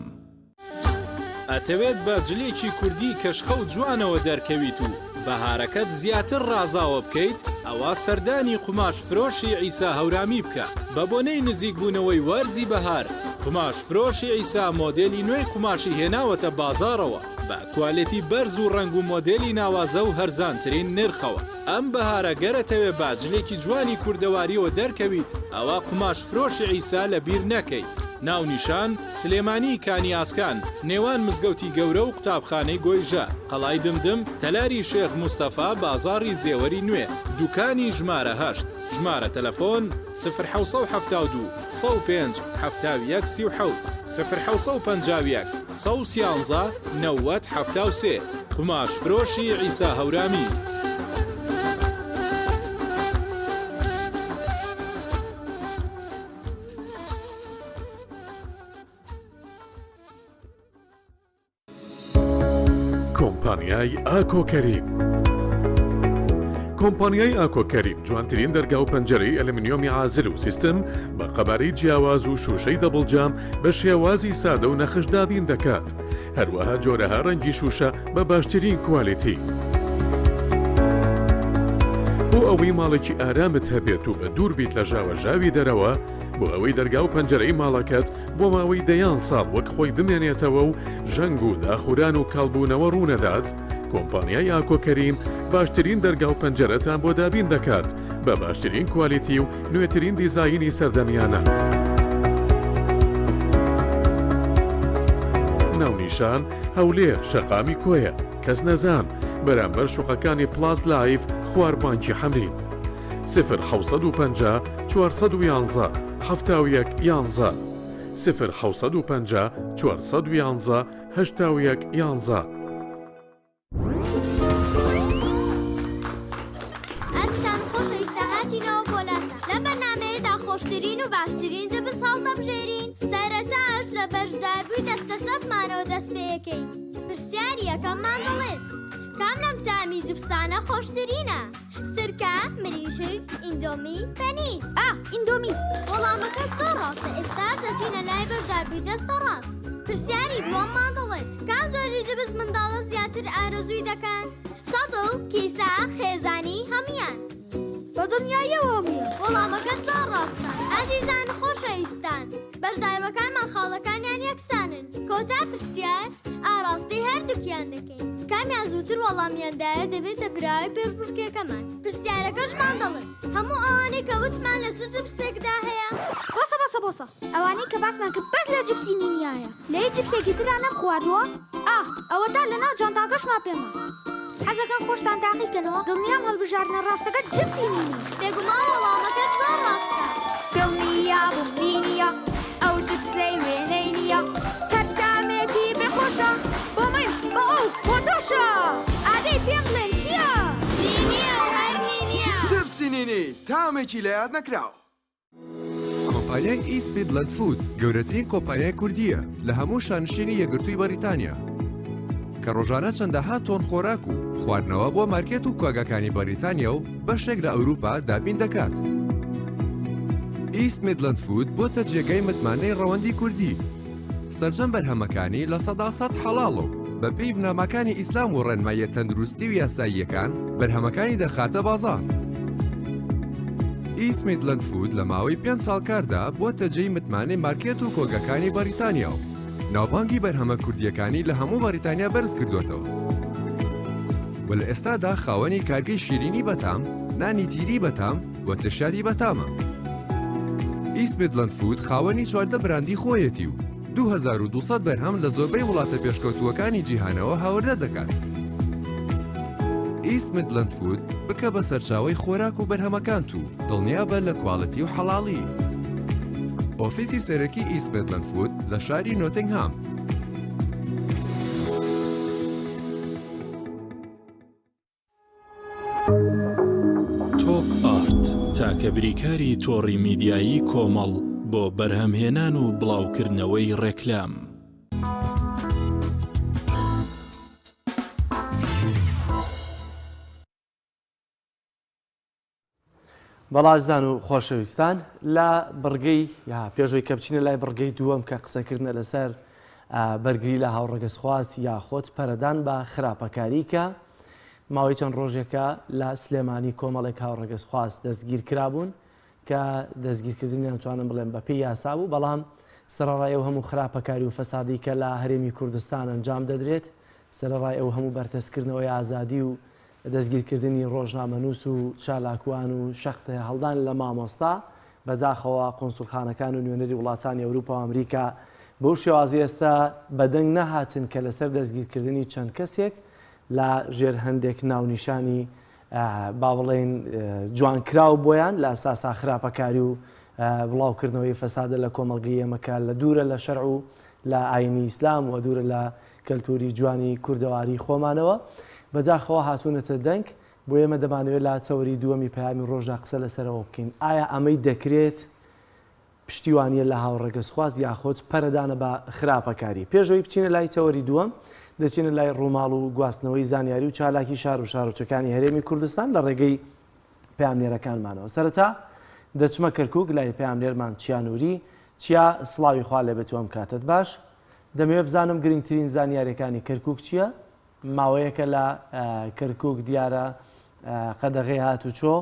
ئەتەوێت باجلێکی کوردی کەشخە و جوانەوە دەرکەویت و بەهارەکەت زیاتر ڕازاوە بکەیت ئەوە سەردانی قوماش فرۆشی عیسا هەورامی بکە بە بۆنەی نزیکبوونەوەی وەرزی بەهار. قوماش فرۆشی عیسا مۆدێلی نوێی قوماشی هێناوەتە بازارەوە بە کوالێتی بەرز و ڕنگ و مۆدێلی ناوازە و هەرزانترین نرخەوە. ئەم بەهارە گەرەتەوێ باجلێکی جوانی کوردەواریەوە دەرکەویت ئەوە قوماش فرۆشی عیسا لەبیر نەکەیت. ناونیشان سلێمانی کانیاسکان نێوان مزگەوتی گەورە و قوتابخانەی گۆیژە قەڵای دمدم تەلاری شێخ مستەفا بازاڕی زێوەری نوێ دوکانی ژمارە 8 ژمارە تەلەفۆن 0972 105 71 37 0951 111 90 73 قوماش فرۆشی عیسا هەورامی. کۆمپانیای ئاکۆ کەریم. کۆمپانیای ئاکۆ کەریم جوانترین دەرگا و پەنجەرەی ئەلمینیۆمی عازل و سیستم بە قەبارەی جیاواز و شوشەی دەبڵجام بە شێوازی سادە و نەخشدابین دەکات. هەروەها جۆرەها ڕەنگی شوشە بە باشترین کوالیتی. بۆ ئەوەی ماڵێکی ئارامت هەبێت و بە دوور بیت لە ژاوەژاوی دەرەوە بۆ ئەوەی دەرگا و پەنجەرەی ماڵەکەت بۆ ماوەی دەیان ساڵ وەک خۆی بمێنێتەوە و ژەنگ و داخوران و کاڵبوونەوە ڕوونەدات، کۆمپانیای ئاکۆ کەریم باشترین دەرگا و پەنجەرەتان بۆ دابین دەکات بە باشترین کوالیتی و نوێترین دیزاینی سەردەمیانە. ناونیشان هەولێر شەقامی کۆیە کەس نەزان بەرامبەر شوقەکانی پلاس لایف خواردبانکی حەمرین 0950 411 71 11 0950 411 81 11. خۆشترین و باشترین جە بە ساڵ دەبژێرین سەرەتاش لە بەشداربووی دەستەچەتمانەوە دەست پێەکەین. پرسیاری یەکەممان دەڵێت کام لەم تامی جوبسانە خۆشترینە؟ سرکە، مریشک، ئیندۆمی، پەنیر. ئیندۆمی. وەڵامەکە زۆر ڕاستە. ئێستا دەچینە لای بەشداربووی دەستە ڕاست. پرسیاری دووەممان دەڵێت کام جۆری جبس منداڵە زیاتر ئارەزووی دەکەن؟ سەدڵ، کیسە، خێزانی هەمویان. بە دنیایەوە بووە. وەڵامەکە زۆر ڕاستە. ئازیزان خۆشەویستان، بەشداربەکانمان خاڵەکانیان یەکسانن. کۆتا پرسیار ئاراستی هەردووکیان دەکەین. کامیان زووتر وەڵامیاندایە دەبێتە براوی پێشبڕکێکەمان. پرسیارەکەشمان دەڵێت هەموو ئەوانەی کە وتمان لە چ جبسێکدا هەیە؟ بۆسە ئەوانەی کە باسمان کرد بەس لە جبسی نینیایە. لەی جبسێکی ترا نەم خواردووە؟ ئەوەدا لەناو جانتاکەشمان پێما. حەزەکەم خۆشتان تاقیکەنەوە دڵنیام هەڵبژاردنە ڕاستەکە جبسی نینی. بێگومان وەڵامەکە زۆر ڕاستە. دڵنیا بمبینیە ئەو جبسەی وێنەی نییە کەرتامێکی بێخۆشە بۆ من بۆ ئەو بۆ تۆشە. ئادەی پێم بڵێن چییە؟ نینیە و هەر نینیە. جبسی نینی تامێکی لە یاد نەکراوە. کۆمپانیای ئیست میدلەند فود گەورەترین کۆمپانیای کوردیە لە هەموو شانشینی یەکگرتووی بەریتانیا. کە ڕۆژانە چەندەها تۆن خۆراک و خواردنەوە بۆ مارکێت و کۆگەکانی بەریتانیا و بەشێک لە ئەوروپا دابین دەکات. ئیست میدلند فود بۆتە جێگەی متمانەی ڕەوەندی کوردی. سەرجەم بەرهەمەکانی لە 100% حەڵاڵ و بەپێی بنامەکانی ئیسلام و ڕێنماییە تەندروستی و یاساییەکان بەرهەمەکانی دەخاتە بازاڕ. ئیست میدلند فود لە ماوەی 5 ساڵ کاردا بۆتە جێی متمانەی مارکێت و کۆگەکانی بەریتانیا و ناوبانگی بەرهەمە کوردیەکانی لە هەموو بەریتانیا بەرز کردوێتەوە. و لە ئێستادا خاوەنی کارگەی شیرینی بەتام، نانی تیری بەتام و ترشادی بەتامە. ئیست میدلند فود خاوەنی 14 براندی خۆیەتی و 2200 بەرهەم لە زۆربەی وڵاتە پێشکەوتووەکانی جیهانەوە هاوردە دەکات. ئیست میدلند فود بکە بە سەرچاوەی خۆراک و بەرهەمەکان و دڵنیابە لە کواڵەتی و حەڵاڵی. ئۆفیسی سەرەکی ئیست میدلند فود لە شاری نۆتینگهام. تۆپ ئارت تاکە بریکاری تۆڕی میدیایی کۆمەڵ بۆ بەرهەمهێنان و بڵاوکردنەوەی ڕێکلام. بەڵازدان و خۆشەویستان لە بڕگەی یا پێشەوەی کە بچینە لای بڕگەی دووەم کە قسەکردنە لەسەر بەرگری لە هاوڕەگەزخواست یاخۆت پەرەدان بە خراپەکاری کە ماوەی چەند ڕۆژێکە لە سلێمانی کۆمەڵێک هاوڕەگەزخواست دەستگیر کرابوون کە دەستگیرکردنی نەتوانم بڵێم بەپێی یاسا بوو، بەڵام سەرەڕای ئەو هەموو خراپەکاری و فەسادی کە لە هەرێمی کوردستان ئەنجام دەدرێت، سەرەڕای ئەو هەموو بەرتەسکردنەوەی ئازادی و دەستگیرکردنی ڕۆژنامەنووس و چالاکوان و شەختە هەڵدان لە مامۆستا بەجاخەوە قۆنسوڵخانەکان و نوێنەری وڵاتانی ئەوروپا و ئەمریکا بەو شێوازی ئێستا بەدەنگ نەهاتن کە لەسەر دەستگیرکردنی چەند کەسێک لە ژێر هەندێک ناونیشانی با بڵێن جوانکراو بۆیان لە ئەساسا خراپەکاری و بڵاوکردنەوەی فەسادە لە کۆمەڵگەی ئێمەکە لە دوورە لە شەرع و لە ئاینی ئیسلام و دوورە لە کەلتوری جوانی کوردەواری خۆمانەوە بەجاخەوە هاتوونەتە دەنگ بۆ ئێمە دەمانوێت لە تەوەری دووەمی پەیامی ڕۆژدا قسە لەسەرەوە بکەین. ئایا ئەمەی دەکرێت پشتیوانیە لە هاوڕەگەزخواست یاخۆت پەرەدانە بە خراپەکاری؟ پێشەوەی بچینە لای تەوەری دووەم دەچینە لای ڕووماڵ و گواستنەوەی زانیاری و چالاکی شار و شارۆچەکانی هەرێمی کوردستان لە ڕێگەی پەیامنێرەکانمانەوە. سەرەتا دەچمە کەرکووک لای پەیامنێرمان چیانووری. چیا سڵاوی خوا لێبێت و ئەم کاتت باش. دەمەوێت بزانم گرنگترین زانیاریەکانی کەرکووک چییە؟ ماوەیەکە لە کەرکووک دیارە قەدەغەی هاتوچۆ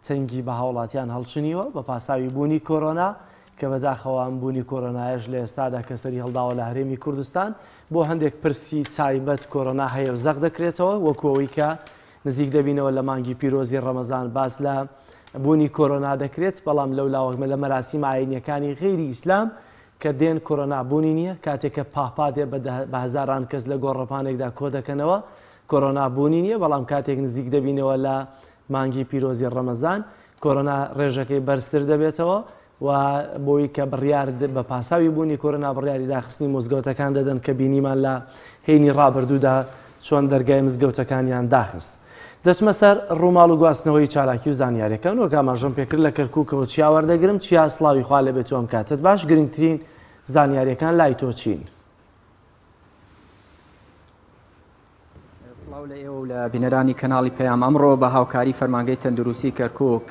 تەنگی بە هاوڵاتیان هەڵچنیوە بە پاساوی بوونی کۆرۆنا کە بەداخەوە ئەم بوونی کۆرۆنایەش لە ئێستادا کەسەری هەڵداوە لە هەرێمی کوردستان بۆ هەندێک پرسی تایبەت کۆرۆنا هەیە زەق دەکرێتەوە وەکوەوەی کە نزیک دەبینەوە لە مانگی پیرۆزی ڕەمەزان باس لە بوونی کۆرۆنا دەکرێت، بەڵام لەولاوەکمە لە مەراسیم ئاینیەکانی غەیری ئیسلام کە دێن کۆرۆنا بوونی نییە کاتێککە پاپادێ بە هەزاران کەس لە گۆڕەپانێکدا کۆ دەکەنەوە کۆرۆنا بوونی نییە، بەڵام کاتێک نزیک دەبینەوە لە مانگی پیرۆزی ڕەمەزان کۆرۆنا ڕێژەکەی بەرزتر دەبێتەوە و بۆی کە بڕیار بە پاساوی بوونی کۆرۆنا بڕیاری داخستنی مزگەوتەکان دەدەن کە بینیمان لە هێنی ڕابردوودا چۆن دەرگای مزگەوتەکانیان داخست. دەچمە سەر ڕووماڵ و گواستنەوەی چالاکی و زانیاریەکان و کاماژەم پێکرد لە کەرکووکەوە چیا وەردەگرم. چیا سڵاوی خوا لێبێت و ئەم کاتت باش. گرنگترین زانیاریەکان لای تۆ چین؟ سڵاو لە ئێوە و لە بینەرانی کەناڵی پەیام. ئەمڕۆ بە هاوکاری فەرمانگەی تەندروستی کەرکووک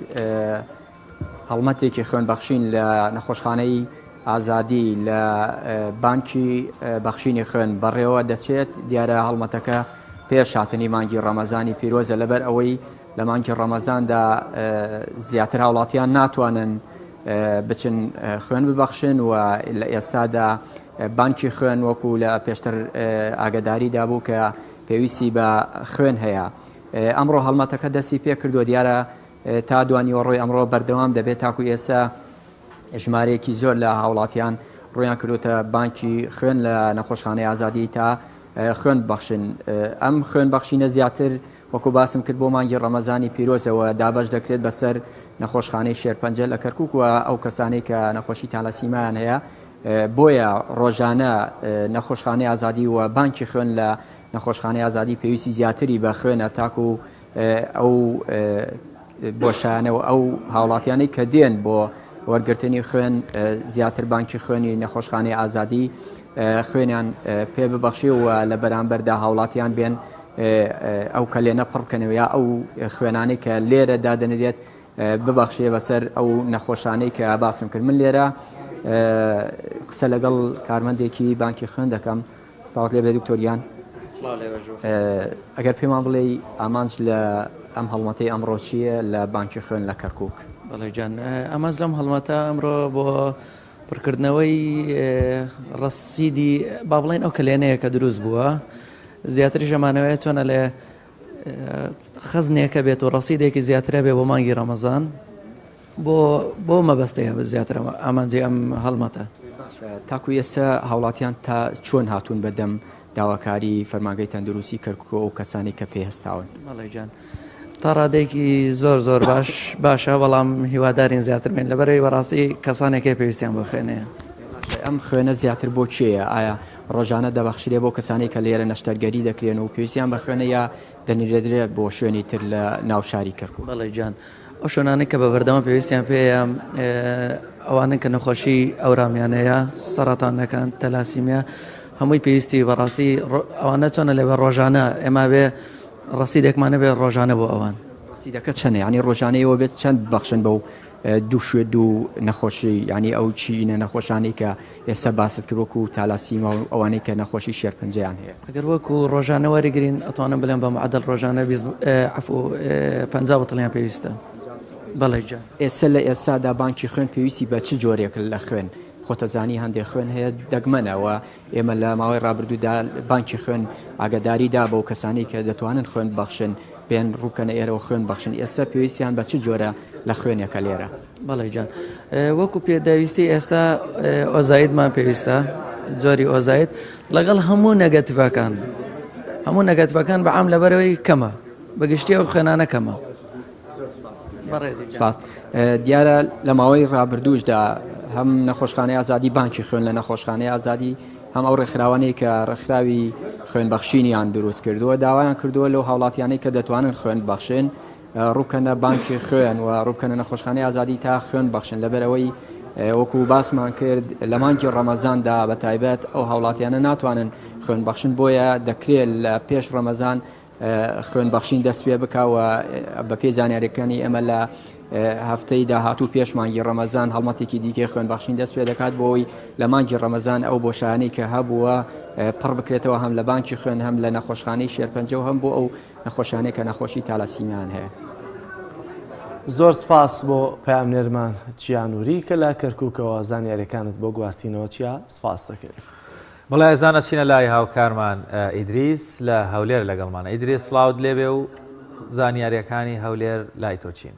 هەڵمەتێکی خوێنبەخشین لە نەخۆشخانەی ئازادی لە بانکی بەخشینی خوێن بەڕێوە دەچێت. دیارە هەڵمەتەکە پێش هاتنی مانگی ڕەمەزانی پیرۆزە لەبەر ئەوەی لە مانگی ڕەمەزاندا زیاتر هاوڵاتیان ناتوانن بچن خوێن ببەخشن و لە ئێستادا بانکی خوێن وەکو لە پێشتر ئاگداریدا بوو کە پێویستی بە خوێن هەیە. ئەمڕۆ هەڵمەتەکە دەستی پێ کردو دیارە تا دوانیوە ڕۆی ئەمڕۆ بەردەوام دەبێت تاکو ئێستا ژمارەیەکی زۆر لە هاوڵاتیان ڕویان کردوتە بانکی خوێن لە نەخۆشخانەی ئازادی تا خوێن بەخشن. ئەم خوێن بەخشینە زیاتر وەکو باسم کرد بۆ مانگی ڕەمەزانی پیرۆزەوە دابش دەکرێت بەسەر نەخۆشخانەی شێرپەنجە لە کەرکووک و ئەو کەسانەی کە نەخۆشی تالاسیمایان هەیە. بۆیە ڕۆژانە نەخۆشخانەی ئازادی و بانکی خوێن لە نەخۆشخانەی ئازادی پێویستی زیاتری بە خوێنە تاکو ئەو بۆشانەوە ئەو هاوڵاتیانەی کە دێن بۆ وەرگرتنی خوێن زیاتر بانکی خوێنی نەخۆشخانەی ئازادی خوێنیان پێ ببەخشی و لە بەرامبەردا هاوڵاتیان بێن ئەو کە لێنە پڕ بکەنەوە یا ئەو خوێنانەی کە لێرە دادەنرێت ببەخشێ بەسەر ئەو نەخۆشانەی کە باسم کرد. من لێرە قسە لەگەڵ کارمەندێکی بانکی خوێن دەکەم. سڵاوات لێ بێ دکتۆریان. ئەگەر پێمان بڵێ ئامانج لە ئەم هەڵمەتەی ئەمڕۆ چییە لە بانکی خوێن لە کەرکووک؟ بەڵێ جان ئەمەز لەم هەڵمەتە ئەمڕۆ بۆ پڕکردنەوەی ڕەسیدی با بڵێن ئەو کلێنەیە کە دروست بووە زیاتری ژەمانەوەی چۆنە لێ خەزنێکە بێت و ڕەسیدێکی زیاترە بێ بۆ مانگی ڕەمەزان بۆ مەبەستەیە بە زیاترە ئامانجی ئەم هەڵمەتە. تاکو ئێستا هاوڵاتیان تا چۆن هاتوون بەدەم داواکاری فەرمانگەی تەندروستی کەرکووک و کەسانی کە پێهێستاون؟ بەڵێ جان تا ڕادێکی زۆر باشە بەڵام هیوادارین زیاتر بین لەبەرەوەی بەڕاستی کەسانێکی پێویستیان بۆ خوێنەیە. ئەم خوێنە زیاتر بۆ چێە؟ ئایا ڕۆژانە دەبەخشرێ بۆ کەسانی کە لێرە نەشتەرگەری دەکرێن و پێویستیان بە خوێنە یا دەنیرێدرێت بۆ شوێنی تر لە ناو شاری کەرکووک؟ بەڵێ جان ئەو شوێنانەی کە بە بەردەوام پێویستیان پێەیە ئەوانە کە نەخۆشی ئەورامیانەیە سەرەتانەکان تەلاسیمیا هەمووی پێویستی بەڕاستی ئەوانە چۆنە لێوە ڕۆژانە ئێمە بێ ڕەسیدێکمانە بێ ڕۆژانە بۆ ئەوان. ڕەسیدەکە چەندە؟ ینی ڕۆژانەیەوە بێت چەند بەخشن بەو دوو شوێ دوو نەخۆشی ینی ئەو چینە نەخۆشانی کە ئێستا باست کرد وەکو تالاسیمە و ئەوانەی کە نەخۆشی شێرپەنجەیان هەیە؟ ئەگەر وەکو ڕۆژانە وەرەگرین ئەتوانم بڵێن بە معدل ڕۆژانە 50 بەتڵیان پێویستە. بەڵێ جان ئێستا لە ئێستادا بانکی خوێن پێویستی بە چ جۆرێک لە خوێن خۆتەزانی هەندێک خوێن هەیە دەگمەنەوە ئێمە لە ماوەی ڕابردوودا بانکی خوێن ئاگداریدا بۆ کەسانی کە دەتوانن خوێن بەخشن بێن ڕووکەنە ئێرەوە خوێن بەخشن. ئێستا پێویستیان بە چ جۆرە لە خوێنێکە لێرە؟ بەڵێ جان وەکو پێداویستی ئێستا ئۆزایدمان پێویستە جۆری ئۆزایت لەگەڵ هەموو نەگەتیڤەکان بەعام لەبەرەوەی کەمە بەگشتی ئەو خوێنانە کەمە. دیارە لە ماوەی ڕابردووشدا هەم نەخۆشخانەی ئازادی بانکی خوێن لە نەخۆشخانەی ئازادی هەم ئەو ڕێکخراوانەی کە ڕێکخراوی خوێنبەخشینیان دروست کردووە داوایان کردووە لەو هاوڵاتیانەی کە دەتوانن خوێن بەخشن ڕووکەنە بانکی خوێن و ڕووکەنە نەخۆشخانەی ئازادی تا خوێن بەخشن. لەبەرەوەی وەکو باسمان کرد لە مانگی ڕەمەزاندا بە تایبەت ئەو هاوڵاتیانە ناتوانن خوێن بەخشن بۆیە دەکرێت لە پێش ڕەمەزان خوێن بەخشین دەست پێ بکەوە بە پێ زانیاریەکانی ئەمە لە هەفتەی داهاتوو پێش مانگی ڕەمەزان هەڵمەتێکی دیکەی خوێن بەخشین دەست پێ دەکات بۆی لە مانگی ڕەمەزان ئەو بۆشایانەی کە هەبووە پڕ بکرێتەوە هەم لە بانکی خوێن هەم لە نەخۆشخانەی شێرپەنجە و هەم بۆ ئەو نەخۆشانەی کە نەخۆشی تالاسیمیان هەیە. زۆر سپاس بۆ پامنێرمان چیانوری کە لە کەرکووکەوە زانیاریەکانت بۆ گواستینەوە چیا سپاس دەکەین. بەڵای زانە چینە لای هاوکارمان ئیدریس لە هەولێر لەگەڵمانە. ئیدریس سڵاوت لێبێ و زانیاریەکانی هەولێر لای تۆ چین؟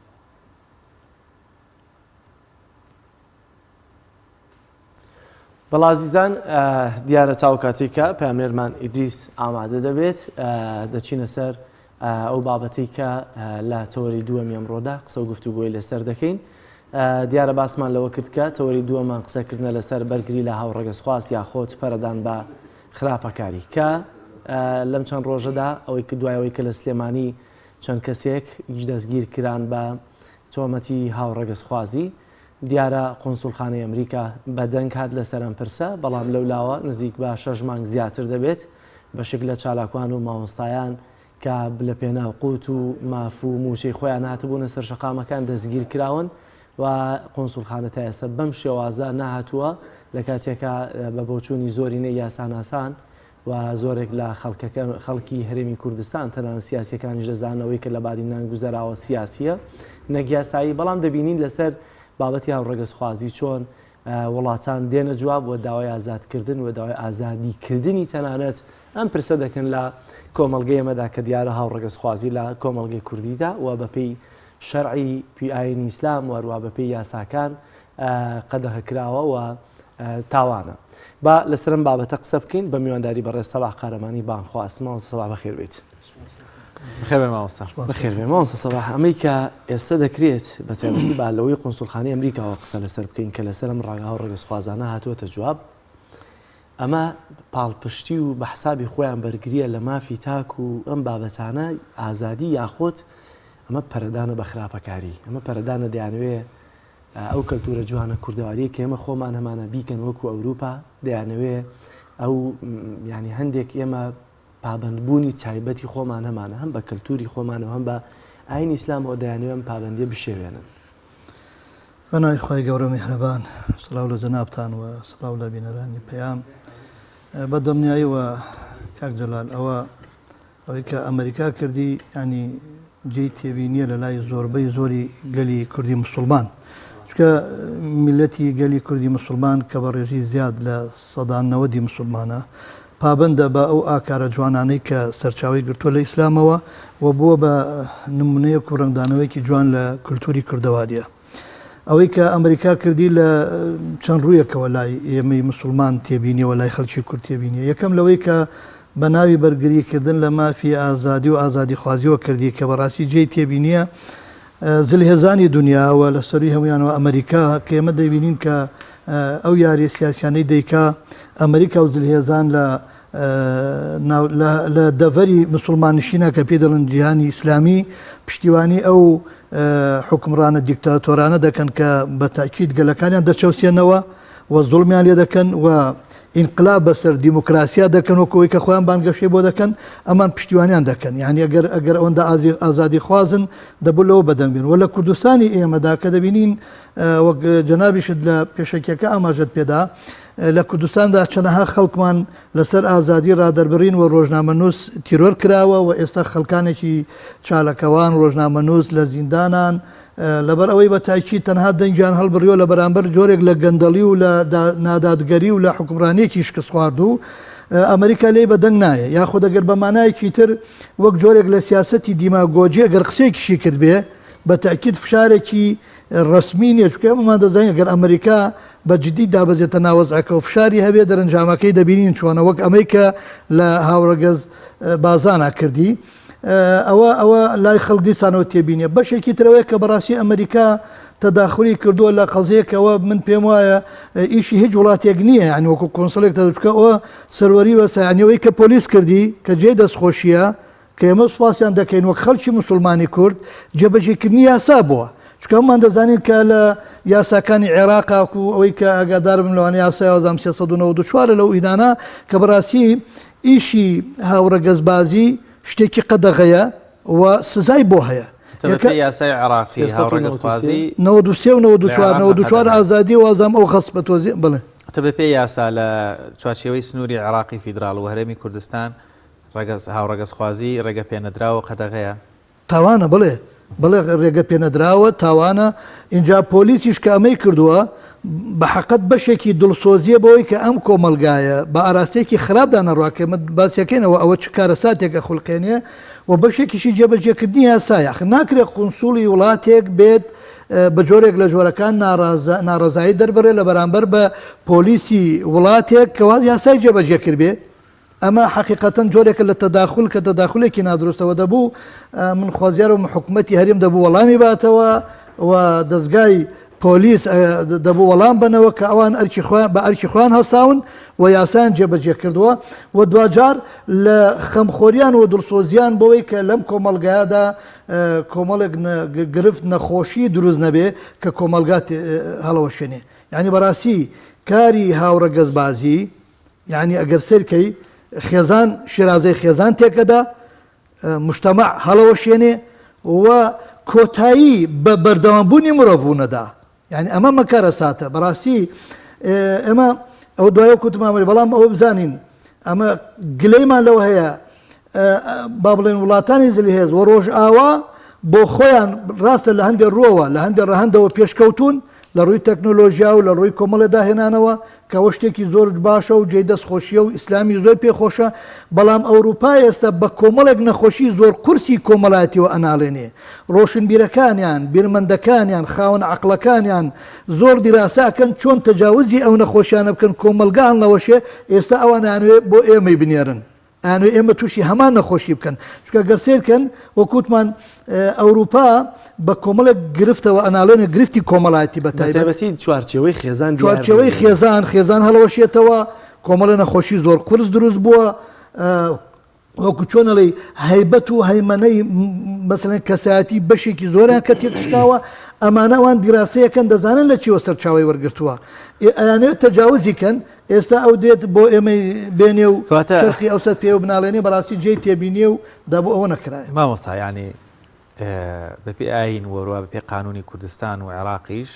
بەڵازیزان دیارە تاو کاتێکە پامێرمان ئیدریس ئامادە دەبێت دەچینە سەر ئەو بابەتی کە لە تەوەری دووەمی ئەمڕۆدا قسە و گفتوگۆی لەسەر دەکەین. دیارە باسمان لەوە کرد کە تەوەری دووەمان قسەکردنە لەسەر بەرگری لە هاوڕەگەزخواست یاخۆت پەرەدان بە خراپەکاری کە لەم چەند ڕۆژەدا ئەوەی دوایەوەی کە لە سلێمانی چەند کەسێک دەستگیر کران بە تۆمەتی هاوڕەگەزخوازی. دیارە قۆنسوڵخانەی ئەمریکا بەدەنگ هات لەسەر ئەم پرسە بەڵام لەولاوە نزیک بە 6 مانگ زیاتر دەبێت بەشێک لە چالاکوان و مامۆستایان کە لە پێناو قوت و ماف و موچەی خۆیان هاتبوونە سەر شەقامەکان دەستگیر کراون و قۆنسوڵخانە تا ئێستا بەم شێوازە ناهاتووە لە کاتێکە بە بۆچوونی زۆرینەی یاساناسان و زۆرێک لە خەڵکی هەرێمی کوردستان تەنانەت سیاسیەکانیش دەزانەوەی کە لە بادینان گوزەراوە سیاسیە نەگیاسایی بەڵام دەبینین لەسەر بابەتی هاوڕەگەزخوازی چۆن وڵاتان دێنە جواب بۆ داوای ئازادکردن و داوای ئازادیکردنی تەنانەت ئەم پرسە دەکەن لە کۆمەڵگەی ئەمەدا کە دیارە هاوڕەگەزخوازی لە کۆمەڵگەی کوردیدا و بەپێی شەرعی پیئین ئیسلام وەروە بەپێی یاساکان قەدەغەکراوە و تاوانە. با لەسەرم بابەتە قسە بکەین بە میوانداری بەڕێز سەباح قارەمانی بانخواستمەوە. سەباح بەخێر بێت. بخێر بێ مامۆستا. بەخێر بێ مامۆستا سەباح. ئەمەی کە ئێستا دەکرێت بە تایبەتی بالەوەی قۆنسوڵخانەی ئەمریکاوە قسە لەسەر بکەین کە لەسەر ئەم ڕاگە هاوڕەگەزخوازانە هاتووەتە جواب ئەمە پاڵپشتی و بە حسابی خۆیان بەرگریە لە مافی تاک و ئەم بابەتانە ئازادی یاخۆت ئەمە پەرەدانە بە خراپەکاری ئەمە پەرەدانە دەیانوێ ئەو کەلتورە جوانە کوردەواری کە ئێمە خۆمان هەمانە بیکەن وەکو ئەوروپا دەیانەوێ ئەو ینی هەندێک ئێمە پابندبوونی تایبەتی خۆمان هەمانە هەم بە کەلتوری خۆمانەوە هەم بە ئاین ئیسلامەوە دەیانەوە ئەم پابندیە بشێوێنن. بەناوی خۆی گەورە میهرەبان، سڵاو لە جەنابتان و سڵاو لە بینەرانی پەیام. بە دڵنیاییەوە کاک جەلال ئەوەی کە ئەمریکا کردی ینی جێی تێبینیە لە لای زۆربەی زۆری گەلی کوردی مسلمان، چکە میلەتی گەلی کوردی مسلمان کە بە ڕێژی زیاد لە سەدان 90 مسلمانە پابندە بە ئەو ئاکارە جوانانەی کە سەرچاوی گرتووە لە ئیسلامەوە و بووە بە نمونەیەک و ڕنگدانەوەیکی جوان لە کولتوری کوردەواریە. ئەوەی کە ئەمریکا کردی لە چەند ڕوویەکەوە لای ئێمەی مسلمان تێبینیەوە لای خەڵکی کورد تێبینیە. یەکەم لەوەی کە بە ناوی بەرگریکردن لە مافی ئازادی و ئازادی خوازیەوە کردی کە بەڕاستی جێی تێبینیە زلهێزانی دنیاوە لە سەروی هەمویانەوە ئەمریکا کە ئێمە دەبینین کە ئەو یاری سیاسیانەی دەیکا ئەمریکا و زلهێزان لە دەڤەری مسلمانشینە کە پێ دەڵن جیهانی ئیسلامی پشتیوانی ئەو حکمڕانە دیکتاتۆرانە دەکەن کە بە تاکید گەلەکانیان دەچەوسێنەوە و زوڵمیان لێ دەکەن و ئینقلاب بەسەر دیموکراسیا دەکەن وەکەوەی کە خۆیان بانگەشێ بۆ دەکەن ئەمان پشتیوانیان دەکەن. یعنی ئەگەر ئەوەندە ئازادی خوازن دەبوو لەوە بەدەنبێن و لە کوردستانی ئێمەدا کە دەبینین وەک جەنابیشت لە پێشەکیەکە ئاماژەت پێدا لە کوردستاندا چەنەها خەڵکمان لەسەر ئازادی ڕادەربڕین و ڕۆژنامەنووس تیرۆر کراوە و ئێستا خەڵکانێکی چالەکەوان ڕۆژنامەنووس لە زیندانان لەبەر ئەوەی بە تاکی تەنها دەنگیان هەڵبڕیۆ لە بەرامبەر جۆرێک لە گەندەڵی و لە نادادگەری و لە حکومڕانیەکی شکست خوارد و ئەمریکا لێی بەدەنگ نایە یاخود ئەگەر بە مانایەکی تر وەک جۆرێک لە سیاسەتی دیماگۆجی ئەگەر قسێکیشی کرد بێ بە تاکید فشارێکی ڕسمی نیە چکە ئەمەمان دەزانین ئەگەر ئەمریکا بە جدی دابەزێتە ناوەزعەکە و فشاری هەبێ دەرەنجامەکەی دەبینین چۆنە وەک ئەمەی کە لە هاوڕەگەز بازانە کردی ئەوە لای خەڵک دیسانەوە تێبینێ. بەشێکی ترەوەی کە بەڕاستی ئەمریکا تەداخلی کردووە لە قەزەیەکەوە من پێم وایە ئیشی هیچ وڵاتێک نییە ینی وەکو کۆنسڵێک دەچکە ئەوە سەروەری وەسایانەوەی کە پۆلیس کردی کە جێ دەستخۆشیە کە ئێمە سوپاسیان دەکەین وەک خەڵکی مسلمانی کورد جێبەجێکردنی یاسا بووە. چکەمان دەزانین کە لە یاساکانی عێراقا و ئەوەی کە ئەگادار بن لەوانەیە یاسای 1994 لەو ئیدانە کە بەڕاستی ئیشی هاوڕەگەزبازی شتێکی قەدەغەیە و سزای بۆ هەیە. یاسای عێراقی هاوڕەگەزخوازی 94 ئازادی وازام ئەو خەست بە تۆزی بڵێ تەبێ پێی یاسا لە چوارچێوەی سنووری عێراقی فیدرال و هەرێمی کوردستان هاوڕەگەزخوازی ڕێگە پێنەدراوە قەدەغەیە تاوانە بڵێ ڕێگە پێنەدراوە تاوانە اینجا پۆلیسیش کە ئەمەی کردووە بە حقت بەشێکی دڵسۆزیە بەوەی کە ئەم کۆمەلگایە بە ئاراستەیەکی خراپدانە ڕاکەمە باسیەکەینەوە ئەوە چ کارەساتێکە خوڵقێنێ و بەشێکیشی جێبەجێکردنی یاسایە ناکرێت قونسوڵی وڵاتێک بێت بە جۆرێک لە جۆرەکان ناڕزایی دەربڕێ لە بەرامبەر بە پۆلیسی وڵاتێک کە یاسای جێبەجێکرد بێ. ئەمە حقیقەتەن جۆرێکە لە تەداخل کە تەداخلێکی نادروستەوە دەبوو من خوازیارە و حکوومەتی هەرێم دەبوو وەڵامی باتەوە و دەستگای پۆلیس دەبوو وەڵام بنەوە کە ئەوان بە ئەرکی خوان هەساون و یاسایان جێبەجێ کردووە و دوجار لە خەمخۆریان و دڵسۆزیان بەوەی کە لەم کۆمەلگایەدا کۆمەڵێک گرفت نەخۆشی دروست نەبێ کە کۆمەلگات هەڵەوە شوێنێ. یعنی بەڕاستی کاری هاوڕەگەزبازی یعنی ئەگەر سەرکەی خێزان شێرازەی خێزان تێکەدا مجتەمع هەڵەوە شوێنێ و کۆتایی بە بەردەوامبوونی مرۆڤبوونەدا. یعنی ئەمە مەکارە ساتە بەڕاستی ئێمە ئەو دوایە کوتمامەری بەڵام ئەوە بزانین ئەمە گلەیمان لەوە هەیە با بڵێن وڵاتانی زلهێز و ڕۆژ ئاوا بۆ خۆیان ڕاستە لە هەندێک ڕۆوە لە هەندێک ڕەهەندەوە پێشکەوتون لە ڕووی تەکنۆلۆژیا و لە ڕووی کۆمەڵە داهێنانەوە کەەوە شتێکی زۆر باشە و جێی دەستخۆشیە و ئیسلامی زۆر پێخۆشە بەڵام ئەوروپا ئێستا بە کۆمەڵێک نەخۆشی زۆر قورسی کۆمەڵایەتیەوە ئەناڵێنێ ڕۆشنبیرەکانیان بیرمەندەکانیان خاوەن عەقڵەکانیان زۆر دیراساکەن چۆن تەجاوزی ئەو نەخۆشیانە بکەن کۆمەلگان لەوەشێ ئێستا ئەوان ئەیانوێ بۆ ئێمەی بنێرن ئەیانوێ ئێمە تووشی هەمان نەخۆشی بکەن چکە گەرسێرکەن وەکوتمان ئەوروپا بە کۆمەڵێک گرفتەوە ئەناڵێنە گرفتی کۆمەڵایەتی بە تایبەتی چوارچێوەی خێزان چوارچێوەی خێزان هەڵەوەشێتەوە کۆمەڵە نەخۆشی زۆر قورس دروست بووە وەکو چۆنەڵێ هەیبەت و هەیمەنەی مەسەڵەن کەسایەتی بەشێکی زۆریان کە تێکشتاوە ئەمانەوان دیراسەیەکەن دەزانن لە چیوە سەرچاوی وەرگرتووە ئەیانەوێت تەجاوزیکەن ئێستا ئەو دێت بۆ ئێمە بێنێ و شەرقی ئەوسەد پێ و بناڵێنێ بەڕاستی جێی تێبینێ و دا بۆ ئەوە نەکرایە. مامۆستا ینی بەپێ ئاین وەروە بەپێ قانونی کوردستان و عێراقیش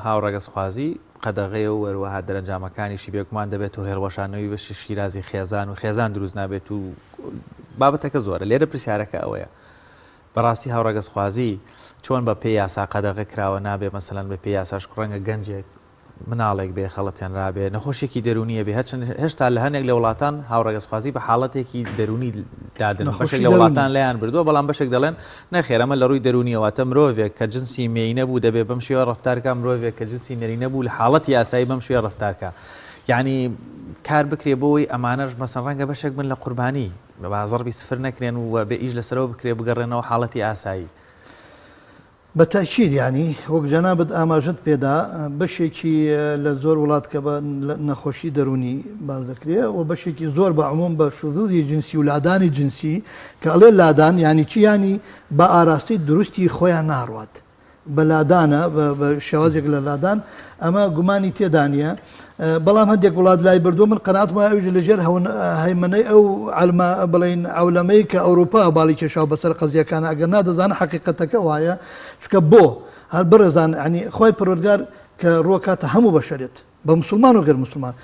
هاوڕەگەزخوازی قەدەغەیە و وەروەها دەرەنجامەکانیشی بێگومان دەبێت و هێڵوەشانەوەی بەشی شیرازی خێزان و خێزان دروست نابێت و بابەتەکە زۆرە لێرە پرسیارەکە ئەوەیە بەڕاستی هاوڕەگەزخوازی چۆن بە پێی یاسا قەدەغە کراوە نابێ مەسەلەن بە پێی یاساش ڕەنگە گەنجێک مناڵێک بێ خەڵەتێنرابێ نەخۆشێکی دەرونیە بێ هێشتا لە هەنێک لە وڵاتان هاوڕەگەزخوازی بە حاڵەتێکی دەرونی دادن بەشێک لە وڵاتان لایەن بردووە بەڵام بەشێک دەڵێن نەخێرەمە لە ڕووی دەرونیەوەتە مرۆڤێک کە جنسی مێینە بوو دەبێ بەم شێوە ڕەفتارکە مرۆڤێک کە جنسی نەرینە بوو لە حاڵەتی یاسایی بەم شێوە ڕەفتارکە یعنی کار بکرێ بۆی ئەمانەش مەسەن ڕەنگە بەشێک بن لە قوربانی بەزەڕبی سفر نەکرێن و بە ئیش لەسەرەوە بکرێ بگەڕێنەوە حاڵەتی ئاسایی. بەتاکید ینی وەک جەنابەت ئاماژت پێدا بەشێکی لە زۆر وڵات کە بە نەخۆشی دەرونی باز دەکرێت و بەشێکی زۆر بە عموم بە شوزوزی جنسی و لادانی جنسی کە ئەڵێ لادان ینی چی ینی بە ئاراستی دروستی خۆیان ناڕوات بە لادانە بە شێوازێک لە لادان ئەمە گومانی تێدانە بەڵام هەندێک وڵات لای بردووە من قەنات وایە ئەوژ لەژێر هەیمنەی ئەو علما بڵین ئەولەمەی کە ئەوروپا باڵی کێشاو بەسەر قەزیەکانە ئەگەر نادەزانە حەقیقەتەکە وایە چکە بۆ هەر بڕێزان عنی خۆی پەروەردگار کە ڕۆکاتە هەموو بەشەرێت بە مسلمان و غێر مسلمان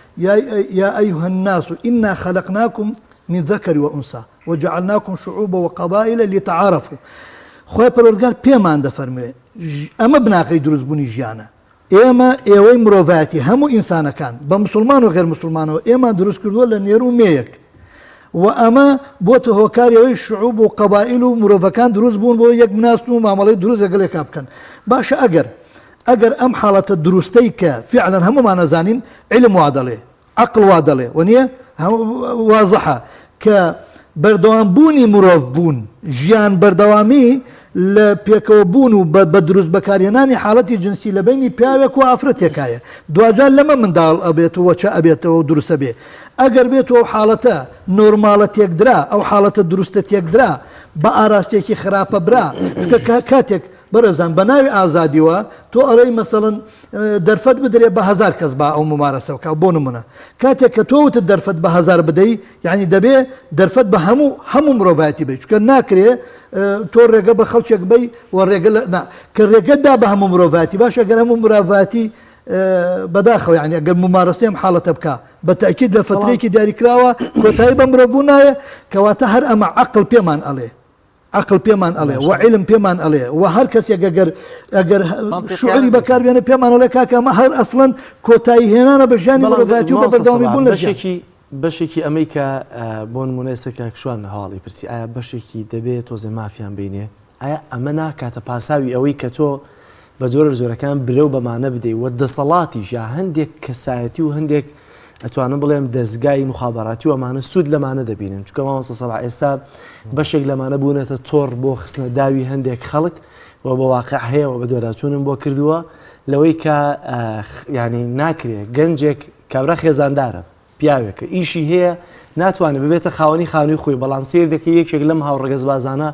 یا ئەیها الناس إنا خلقناكم من ذكر وأنثى وجعلناكم شعوبا وقبائل لتعارفوا خۆی پەروەردگار پێمان دەفەرموێ ئەمە بناقەی دروستبوونی ژیانە ئێمە ئێوەی مرۆڤایەتی هەموو ئینسانەکان بە مسلمان و غێر مسلمانەوە ئێمە دروست کردووە لە نێر و مێیەک و ئەمە بۆتە هۆکاریەوەی شعوب و قەبائیل و مرۆڤەکان دروست بوون بۆ یەک بناستن و مامەڵەی دروست لەگەڵێکا بکەن باشە ئەگەر ئەم حاڵەتە دروستەی کە فعلەن هەمومان نەزانین علم وا دەڵێ عەقڵ وا دەڵێ وەنیە وازەحە کە بەردەوامبوونی مرۆڤ بوون ژیان بەردەوامی لە پێکەوە بوون و بە دروست بەکارهێنانی حاڵەتی جنسی لە بینی پیاوێک و ئافرەتێکایە دوجار لەمە منداڵ ئەبێتەوە چە ئەبێتەوە و دروستە بێ ئەگەر بێتەوە حاڵەتە نۆرمالە تێکدرا ئەو حاڵەتە دروستە تێکدرا بە ئاراستێکی خراپە برا کاتێک بەرەزان بە ناوی ئازادیوە تۆ ئەڵەی مەسەڵەن دەرفەت بدرێ بە 1000 کەس با ئەو ممارەسەوە بۆ نمونە کاتێک کە تۆوتت دەرفەت بە 1000 بدەی یعنی دەبێ دەرفەت بە هەموو مرۆڤایەتی بێت چکە ناکرێ تۆ ڕێگە بە خەڵکێک بی و ڕێگە کە ڕێگەتدا بە هەموو مرۆڤایەتی باشە گەر هەموو مرۆڤایەتی بەداخەوە یعنی ئەگەر ممارەسەیەم حاڵەتە بکە بە تەکید لە فترێکی دیاریکراوە کۆتایی بە مرۆڤبوو نایە کەواتە هەر ئەمە عەقڵ پێمان ئەڵێ عقل پێمان ئەڵێ و علم پێمان ئەڵێ و هەر کەسێک ئەگەر شعوری بەکاربێنە پێمان ئەڵێ کاکە ئەمە هەر ئەسڵەن کۆتایی هێنانە بە ژیانی مرۆڤایەتی و بە بەردەوامی بوون لە بەشێکی ئەمەی کە بۆ نمونەیەسە کاکشوان هەواڵی پرسی ئایا بەشێکی دەبێت تۆزێ مافیان بینێ ئایا ئەمە ناکاتە پاساوی ئەوەی کە تۆ بە جۆرە جۆرەکان برەو بەمانە بدەیت و دەسەڵاتیش یا هەندێک کەسایەتی و هەندێک ئەتوانم بڵێم دەستگای مخابراتی و ئەمانە سوود لەمانە دەبینن چکە مامۆستا سەبا ئێستا بەشێک لەمانە بوونێتە تۆڕ بۆ خستنە داوی هەندێک خەڵک و بە واقع هەیە و بە دووەداچوونم بۆ کردووە لەوەی کە ینی ناکرێت گەنجێک کابرا خێزاندارە پیاوێکە ئیشی هەیە ناتوانێت ببێتە خاوەنی خانووی خۆی بەڵام سیر دەکەی یەکێک لەم هاوڕەگەز بازانە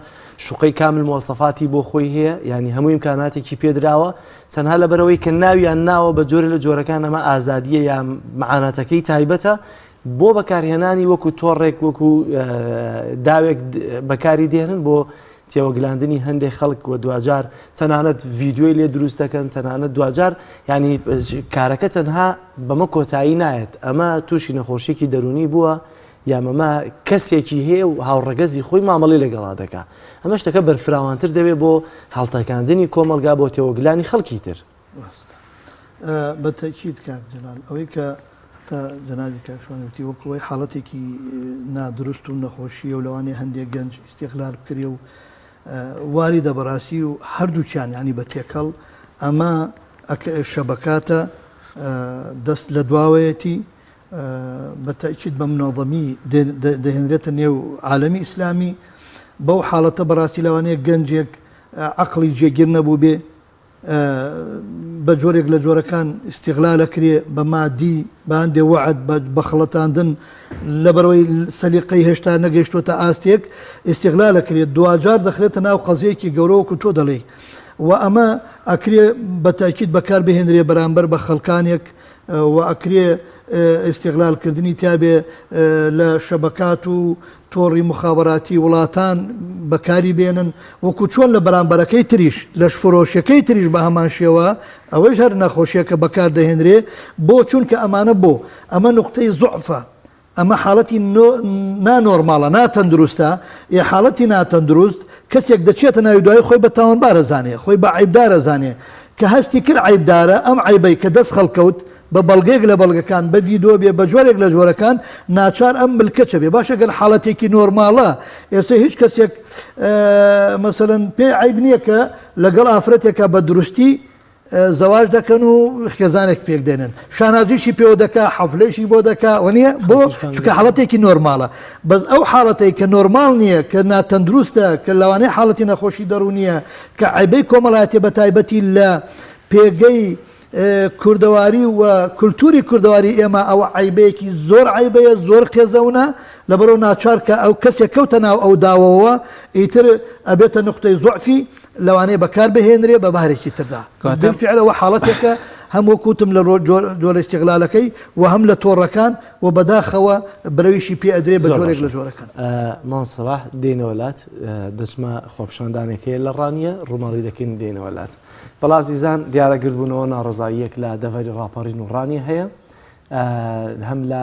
شوقەی کامل مۆسەفاتی بۆ خۆی هەیە ینی هەموو ئیمکاناتێکی پێدراوە تەنها لەبەرەوەی کە ناویان ناوە بە جۆرە لە جۆرەکان ئەمە ئازادیە یا معاناتەکەی تایبەتە بۆ بەکارهێنانی وەکو تۆڕێک وەکو داوێک بەکاری دێنن بۆ تێوەگلاندنی هەندێک خەڵک و دوجار تەنانەت ڤیددیۆی لێ دروست دەکەن تەنانەت دوجار ینی کارەکە تەنها بەمە کۆتایی نایەت ئەمە تووشی نەخۆشیێکی دەرونی بووە یامەمە کەسێکی هەیە و هاوڕەگەزی خۆی مامەڵی لەگەڵا دەکا ئەمە شتەکە بەرفراوانتر دەبێت بۆ هەڵتەکاندنی کۆمەلگا بۆ تێوەگلانی خەڵکی تر بە تەکید کاک جەلال ئەوەی کە تا جەنابی کاکشوانوتی وەکەوەی حاڵەتێکی نادروست و نەخۆشیە و لەوانێ هەندێک گەنج ئیستیغلال بکرێ و واری دەبەڕاستی و هەردووچیان ینی بە تێکەڵ ئەمە شەبکاتە دەست لە دواوەیەتی بە تەکید بە منۆڵەمی دەهێنرێتە نێو عالەمی ئیسلامی بەو حاڵەتە بەڕاستی لەوانەیە گەنجێک عەقڵی جێگیر نەبوو بێ بە جۆرێک لە جۆرەکان ئیستیغلالەکرێ بە مادی بە هەندێ وعد بە خەڵەتاندن لەبەرەوەی سەلیقەی هێشتا نەگەیشتوتە ئاستێک ئیستیغلالەکرێت دوجار دەخرێتە ناو قەزەیەکی گەورەوەکو تۆ دەڵێ و ئەمە ئەکرێ بە تاکید بەکار بهێنرێ بەرامبەر بە خەڵکانێک و ئەکرێ ئیستیغلالکردنی تابێ لە شەبکات و تۆڕی مخابراتی وڵاتان بەکاری بێنن وەکو چۆن لە بەرامبەرەکەی تریش لەش فرۆشیەکەی تریش بە هەمان شێوە ئەوەش هەر نەخۆشیە کە بەکار دەهێنرێ بۆ چونکە ئەمانە بۆ ئەمە نقطەی زوعفە ئەمە حاڵەتی نانۆرماڵە ناتەندروستە حاڵەتی ناتەندروست کەسێک دەچێتە ناوی دوای خۆی بە تاوانبارە زانێ خۆی بە عیبدارە زانێ کە هەستی کرد عیبدارە ئەم عیبەی کە دەست خەڵکەوت بە بەڵگەیەک لە بەڵگەکان بە ڤیدۆ بێ بە جۆرێک لە جۆرەکان ناچار ئەم ملکەچە بێ باشە گەر حاڵەتێکی نۆرماڵە ئێستا هیچ کەسێک مەسەلەن پێی عیب نییە کە لەگەڵ ئافرەتێکە بە دروستی زەواج دەکەن و خێزانێک پێک دێنن شانازیشی پێوە دەکا حەفلەیشی بۆ دەکا وەنیە بۆ چکە حاڵەتێکی نۆرماڵە بەس ئەو حاڵەتەی کە نۆرماڵ نییە کە ناتەندروستە کە لەوانەیە حاڵەتی نەخۆشی دەڕوونیە کە عیبەی کۆمەڵایەتی بە تایبەتی لە پێگەی کوردەواری و کولتوری کوردەواری ئێمە ئەوە عیبەیەکی زۆر عیبەیە زۆر خێزەونە لەبەرەوە ناچار کە ئەو کەسێک کەوتە ناو ئەو داوەوە ئیتر ئەبێتە نقطەی زوعفی لەوانەیە بەکار بهێنرێ بە بارێکی تردا بالفعلەوە حاڵەتێکە هەم وەکوتم لە جۆرە استیغلالەکەی و هەم لە تۆڕەکان و بەداخەوە برەویشی پێ ئەدرێ بە جۆرێک لە جۆرەکان مانسەباح دێنەوەلات دەچمە خۆپشاندانێکی لە ڕانیە ڕوومەڵی دەکەین دێنەوەلات بەڵازیزان دیارەگربوونەوە ناڕزاییەک لە دەڤەری ڕاپەڕین و ڕانی هەیە هەم لە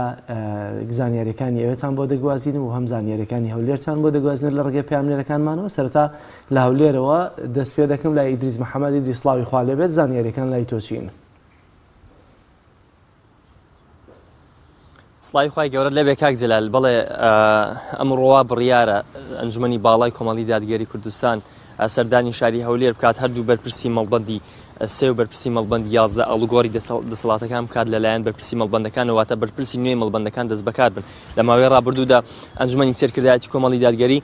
زانیاریەکانی ئەوێتان بۆ دەگوازین و هەم زانیاریەکانی هەولێرتان بۆ دەگوازن لە ڕێگەی پاملێرەکانمانەوە سەرتا لە هەولێرەوە دەست پێ دەکەم لای ئیدریس محەممەد ئیدریس سڵاوی خوا لێبێت زانیاریەکان لای تۆچین سڵاوی خوای گەورە لەبێ کاک جەلال بەڵێ ئەمڕۆوا بڕیارە ئەنجومەنی باڵای کۆمەڵی دادگەری کوردستان سەردانی شاری هەولێر بکات هەردوو بەرپرسی مەڵبەندی سێ و بەرپرسی مەڵبەند 11 ئەڵگۆری دەسەڵاتەکان بکات لەلایەن بەرپرسی مەڵبەندەکانەوەتە بەرپرسی نوێی مەڵبەندەکان دەست بەکار بن لە ماوەی ڕابردوودا ئەنجومەنی سەرکردایەتی کۆمەڵی دادگەری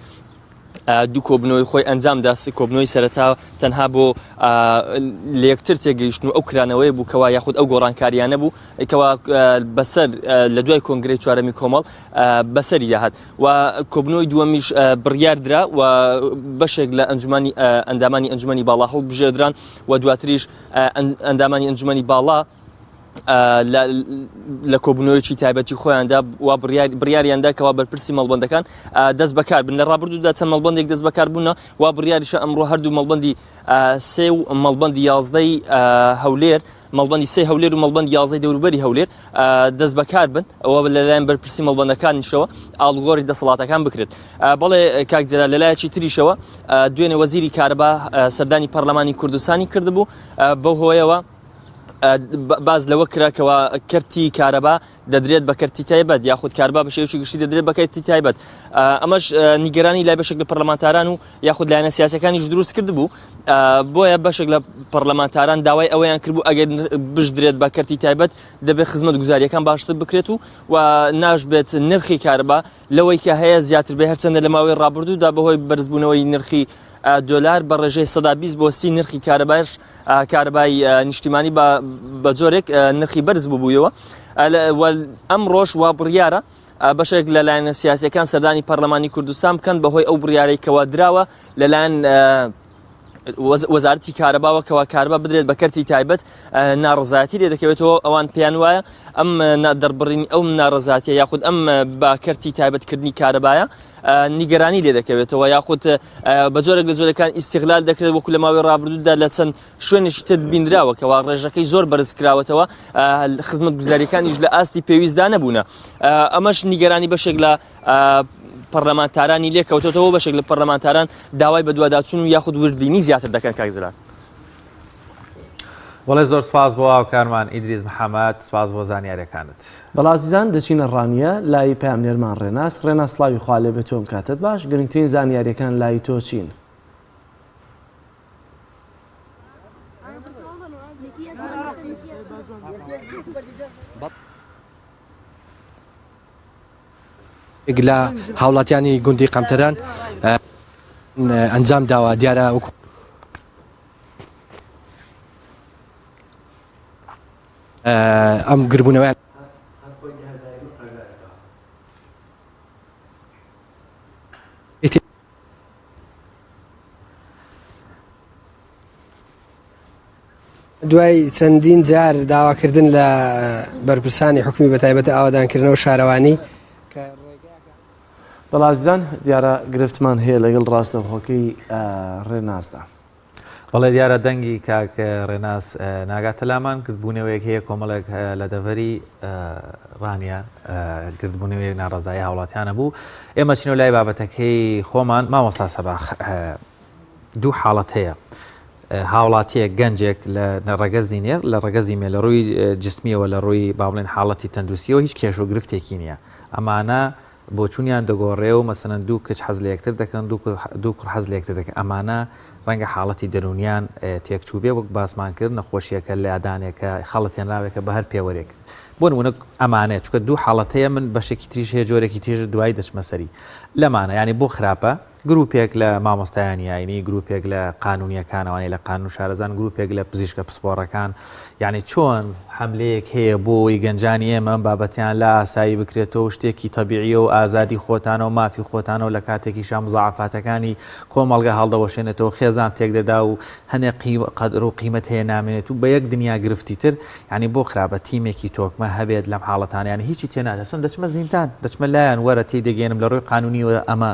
دوو کۆبنەوەی خۆی ئەنجامدا کۆبنەوەی سەرەتا تەنها بۆ لە یەکتر تێگەیشتن و ئەو کرانەوەی بوو کەوا یاخود ئەو گۆڕانکاریانە بوو کەوا بەسەر لە دوای کۆنگرەی چوارەمی کۆمەڵ بەسەری داهات و کۆبنەوەی دووەمیش بڕیاردرا و بەشێک لە ئەندامانی ئەنجومەنی باڵا هەڵبژێردران و دواتریش ئەندامانی ئەنجومەنی باڵا لە کۆبوونەوەیکی تایبەتی خۆیاندا و بڕیاریاندا کەوا بەرپرسی مەڵبەندەکان دەست بەکار بن لە ڕابردوودا چەند مەڵبەندێک دەست بەکار بوونە و بڕیاریشە ئەمڕۆ هەردوو مەڵبەندی سێ و مەڵبەندی 11 هەولێر مەڵبەندی سێ هەولێر و مەڵبەندی 11 دەوروبەری هەولێر دەست بەکار بن ئەوە لەلایەن بەرپرسی مەڵبەندەکانیشەوە ئاڵگۆڕی دەسەڵاتەکان بکرێت بەڵێ کاک جەلال لەلایەکی تریشەوە دوێنێ وەزیری کارەبا سەردانی پەرلەمانی کوردستانی کردبوو بەو هۆیەوە باز لەوە کراکەوە کەرتی کارەبا دەدرێت بە کەرتی تایبەت یاخود کاربا بە شێوەیەکی گشتی دەدرێت بە کەرتی تایبەت ئەمەش نیگەرانی لای بەشێک لە پەرلەمانتاران و یاخود لایەنە سیاسەکانیش دروست کردبوو بۆیە بەشێک لە پەرلەمانتاران داوای ئەوەیان کردبوو ئەگەر بشدرێت بە کەرتی تایبەت دەبێت خزمەت گوزاریەکان باشتر بکرێت و ناشبێت نرخی کاربا لەوەی کە هەیە زیاتر بێ هەرچەندە لە ماوەی ڕابردوودا بەهۆی بەرزبوونەوەی نرخی دۆلار بە ڕێژەی 120 بۆ 30 نرخی کارەبای نیشتیمانی بە جۆرێک نرخی بەرز ببوویەوە ئەم ڕۆژ وا بڕیارە بەشێک لەلایەنە سیاسیەکان سەردانی پەرلەمانی کوردستان بکەن بەهۆی ئەو بڕیارەی کەوا دراوە لەلایەن وەزارەتی کارەباوە کەوا کاربا بدرێت بە کەرتی تایبەت ناڕزایەتی لێ دەکەوێتەوە ئەوان پێیان وایە ئەم دەربڕینی ئەو ناڕزایەتیە یاخود ئەم با کەرتی تایبەتکردنی کارەبایە نیگەرانی لێ دەکەوێتەوە یاخود بە جۆرێک لە جۆرەکان ئیستیغلال دەکرێت وەکو لە ماوەی ڕابردوودا لە چەند شوێنێکی تر بینراوە کەوا ڕێژەکەی زۆر بەرز کراوەتەوە خزمەت گوزاریەکانیش لە ئاستی پێویستدا نەبوونە ئەمەش نیگەرانی بەشێک لە پەرلەمانتارانی لێکەوتێتەوە بەشێک لە پەرلەمانتاران داوای بە دوواداچوون و یاخود وردبینی زیاتر دەکەن کاک جەلال وڵێ زۆر سپاس بۆ هاوکارمان ئیدریس محەممەد سپاس بۆ زانیاریەکانت بەڵازیزان دەچینە ڕانیە لای پامنێرمان ڕێناس سڵاوی خوا لێ بێت تۆم کاتت باش گرنگترین زانیاریەکان لای تۆ چین لە هاوڵاتیانی گوندی قەمتەران ئەنجام داوە دیارە ئەم گربوونەوەیان دوای چەندین جار داواکردن لە بەرپرسانی حکومی بە تایبەتە ئاوادانکردنەوە شارەوانی بەڵازیان دیارە گرفتمان هەیە لەگەڵ ڕاستەوخۆکەی ڕێناسدا. بەڵێ دیارە دەنگی کاکە ڕێناس ناگاتە لامان کردبوونەوەیەک هەیە کۆمەڵێک لە دەڤەری ڕانیە کردبوونەوەی ناڕزایی هاوڵاتیانە بوو. ئێمە چینەوە لای بابەتەکەی خۆمان مامۆستا سەباخ دوو حاڵەت هەیە. هاوڵاتیەک گەنجێک لە ڕەگەزی نێر لە ڕەگەزی مێ لە ڕووی جسمیەوە لە ڕووی باڵێن حاڵەتی تەندروستیەوە هیچ کێش و گرفتێکی نییە. ئەمانە بۆ چوونیان دەگۆڕێ و مەسەنەن دوو کچ حەز لە یەکتر دەکەن دوو کوڕ حەز لە یەکتر دەکەن. ئەمانە ڕەنگە حاڵەتی دەرونیان تێکچوو بێ وەک باسمان کرد نەخۆشیەکە لە یادانێکە خەڵەتێنراوێکە بە هەر پێوەرێک بۆ نمونە ئەمانەیە چکە دوو حاڵەتەیە من بەشێکی تریش هەیە جۆرێکی تێژ دوای دەچمە سەری لەمانە ینی بۆ خراپە گروپێک لە مامۆستایانی یاینی گروپێک لە قانونیەکانەوەی لە قانون شارەزان گروپێک لە پزیشکە پسپۆڕەکان یعنی چۆن حملەیەک هەیە بۆی گەنجانی ئێمە بابەتیان لە ئاسایی بکرێتەوە شتێکی تەبیعیە و ئازادی خۆتانە و مافی خۆتانەوە لە کاتێکی شام مزاعفاتەکانی کۆمەڵگە هەڵدەوەشێنێتەوە خێزان تێک دەدا و هەنێ قەدر و قیمت هەیە نامێنێت و بە یەک دنیا گرفتی تر ینی بۆ خراپە تیمێکی تۆکمە هەبێت لەم حاڵەتانیان هیچی تێنادەچۆن دەچمە زیندان دەچمە لایەن وەرە تی دەگەێنم لە ڕووی قانونیەوە ئەمە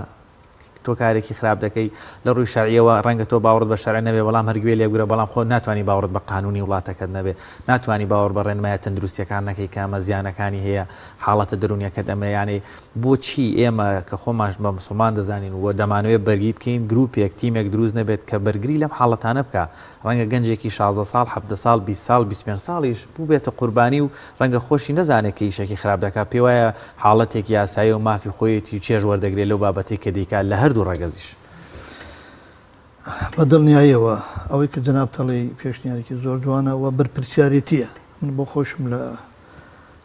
تۆ کارێکی خراپ دەکەی لە ڕووی شەرعیەوە ڕەنگە تۆ باوەڕت بە شەرع نەبێ بەڵام هەرگوێ لێبگرە بەڵام خۆ ناتوانانی باوەڕت بە قانونی وڵاتەکەت نەبێ ناتوانانی باوەڕ بە ڕێنمایە تەندروستیەکان نەکەی کامە زیانەکانی هەیە حاڵەتە دەرونیەکەت ئەمە یانێ بۆچی ئێمە کە خۆماش بە مسلمان دەزانین و دەمانوێت بەرگی بکەین گروپێک تیمێک دروست نەبێت کە بەرگری لەم حاڵەتانە بکە ڕەنگە گەنجێکی 16 ساڵ 17 ساڵ 20 ساڵ 25 ساڵیش بوو بێتە قوربانی و ڕەنگە خۆشی نەزانێت کە ئیشێکی خراپ دەکات پێ وایە حاڵەتێکی یاسایی و مافی خۆیەتی و چێژ وەردەگرێت لەو بابەتێک کە دەیکات لە هەردوو ڕەگەزیش بە دڵنیاییەوە ئەوەی کە جەناب تەڵی پێشنیارێکی زۆر جوانە و بەرپرسیارەتیە من بۆ خۆشم لە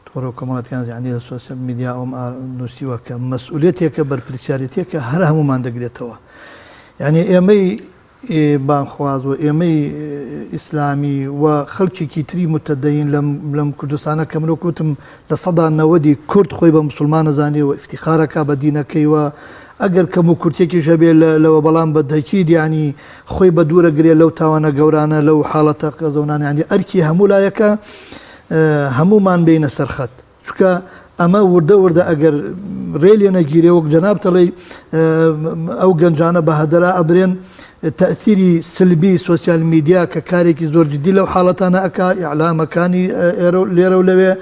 تۆڕە و کۆمەڵەتیان زیانی لە سۆسیال میدیا ئەوم نووسیوە کە مەسئولێتێکە بەرپرسیارەتێکە هەر هەمومان دەگرێتەوە یعنی ئێمەی بانخواز و ئێمەی ئیسلامی و خەڵکیێکی تری متەدەین لەم کوردستانە کە منۆ کوتم لە سەدا 90 کورد خۆی بە مسلمان نەزانێ و افتیخارەکە بە دینەکەیوە ئەگەر کەم و کورتێکی ژەبێ لەوە بەڵام بە دەکی دیانی خۆی بە دوورە گرێ لەو تاوانە گەورانە لەو حاڵەتە قەزەونان ینی ئەرکی هەموو لایەکە هەمومان بینە سەرخەت چکە ئەمە وردە وردە ئەگەر ڕێلێ نەگیرێ وەک جەناب تەڵی ئەو گەنجانە بە هەدەرا ئەبرێن تەثیری سلبی سوسیال میدیا کە کارێکی زۆر جدی لەو حاڵەتانە ئەکا ئیعلامەکانی لێرە و لەوێ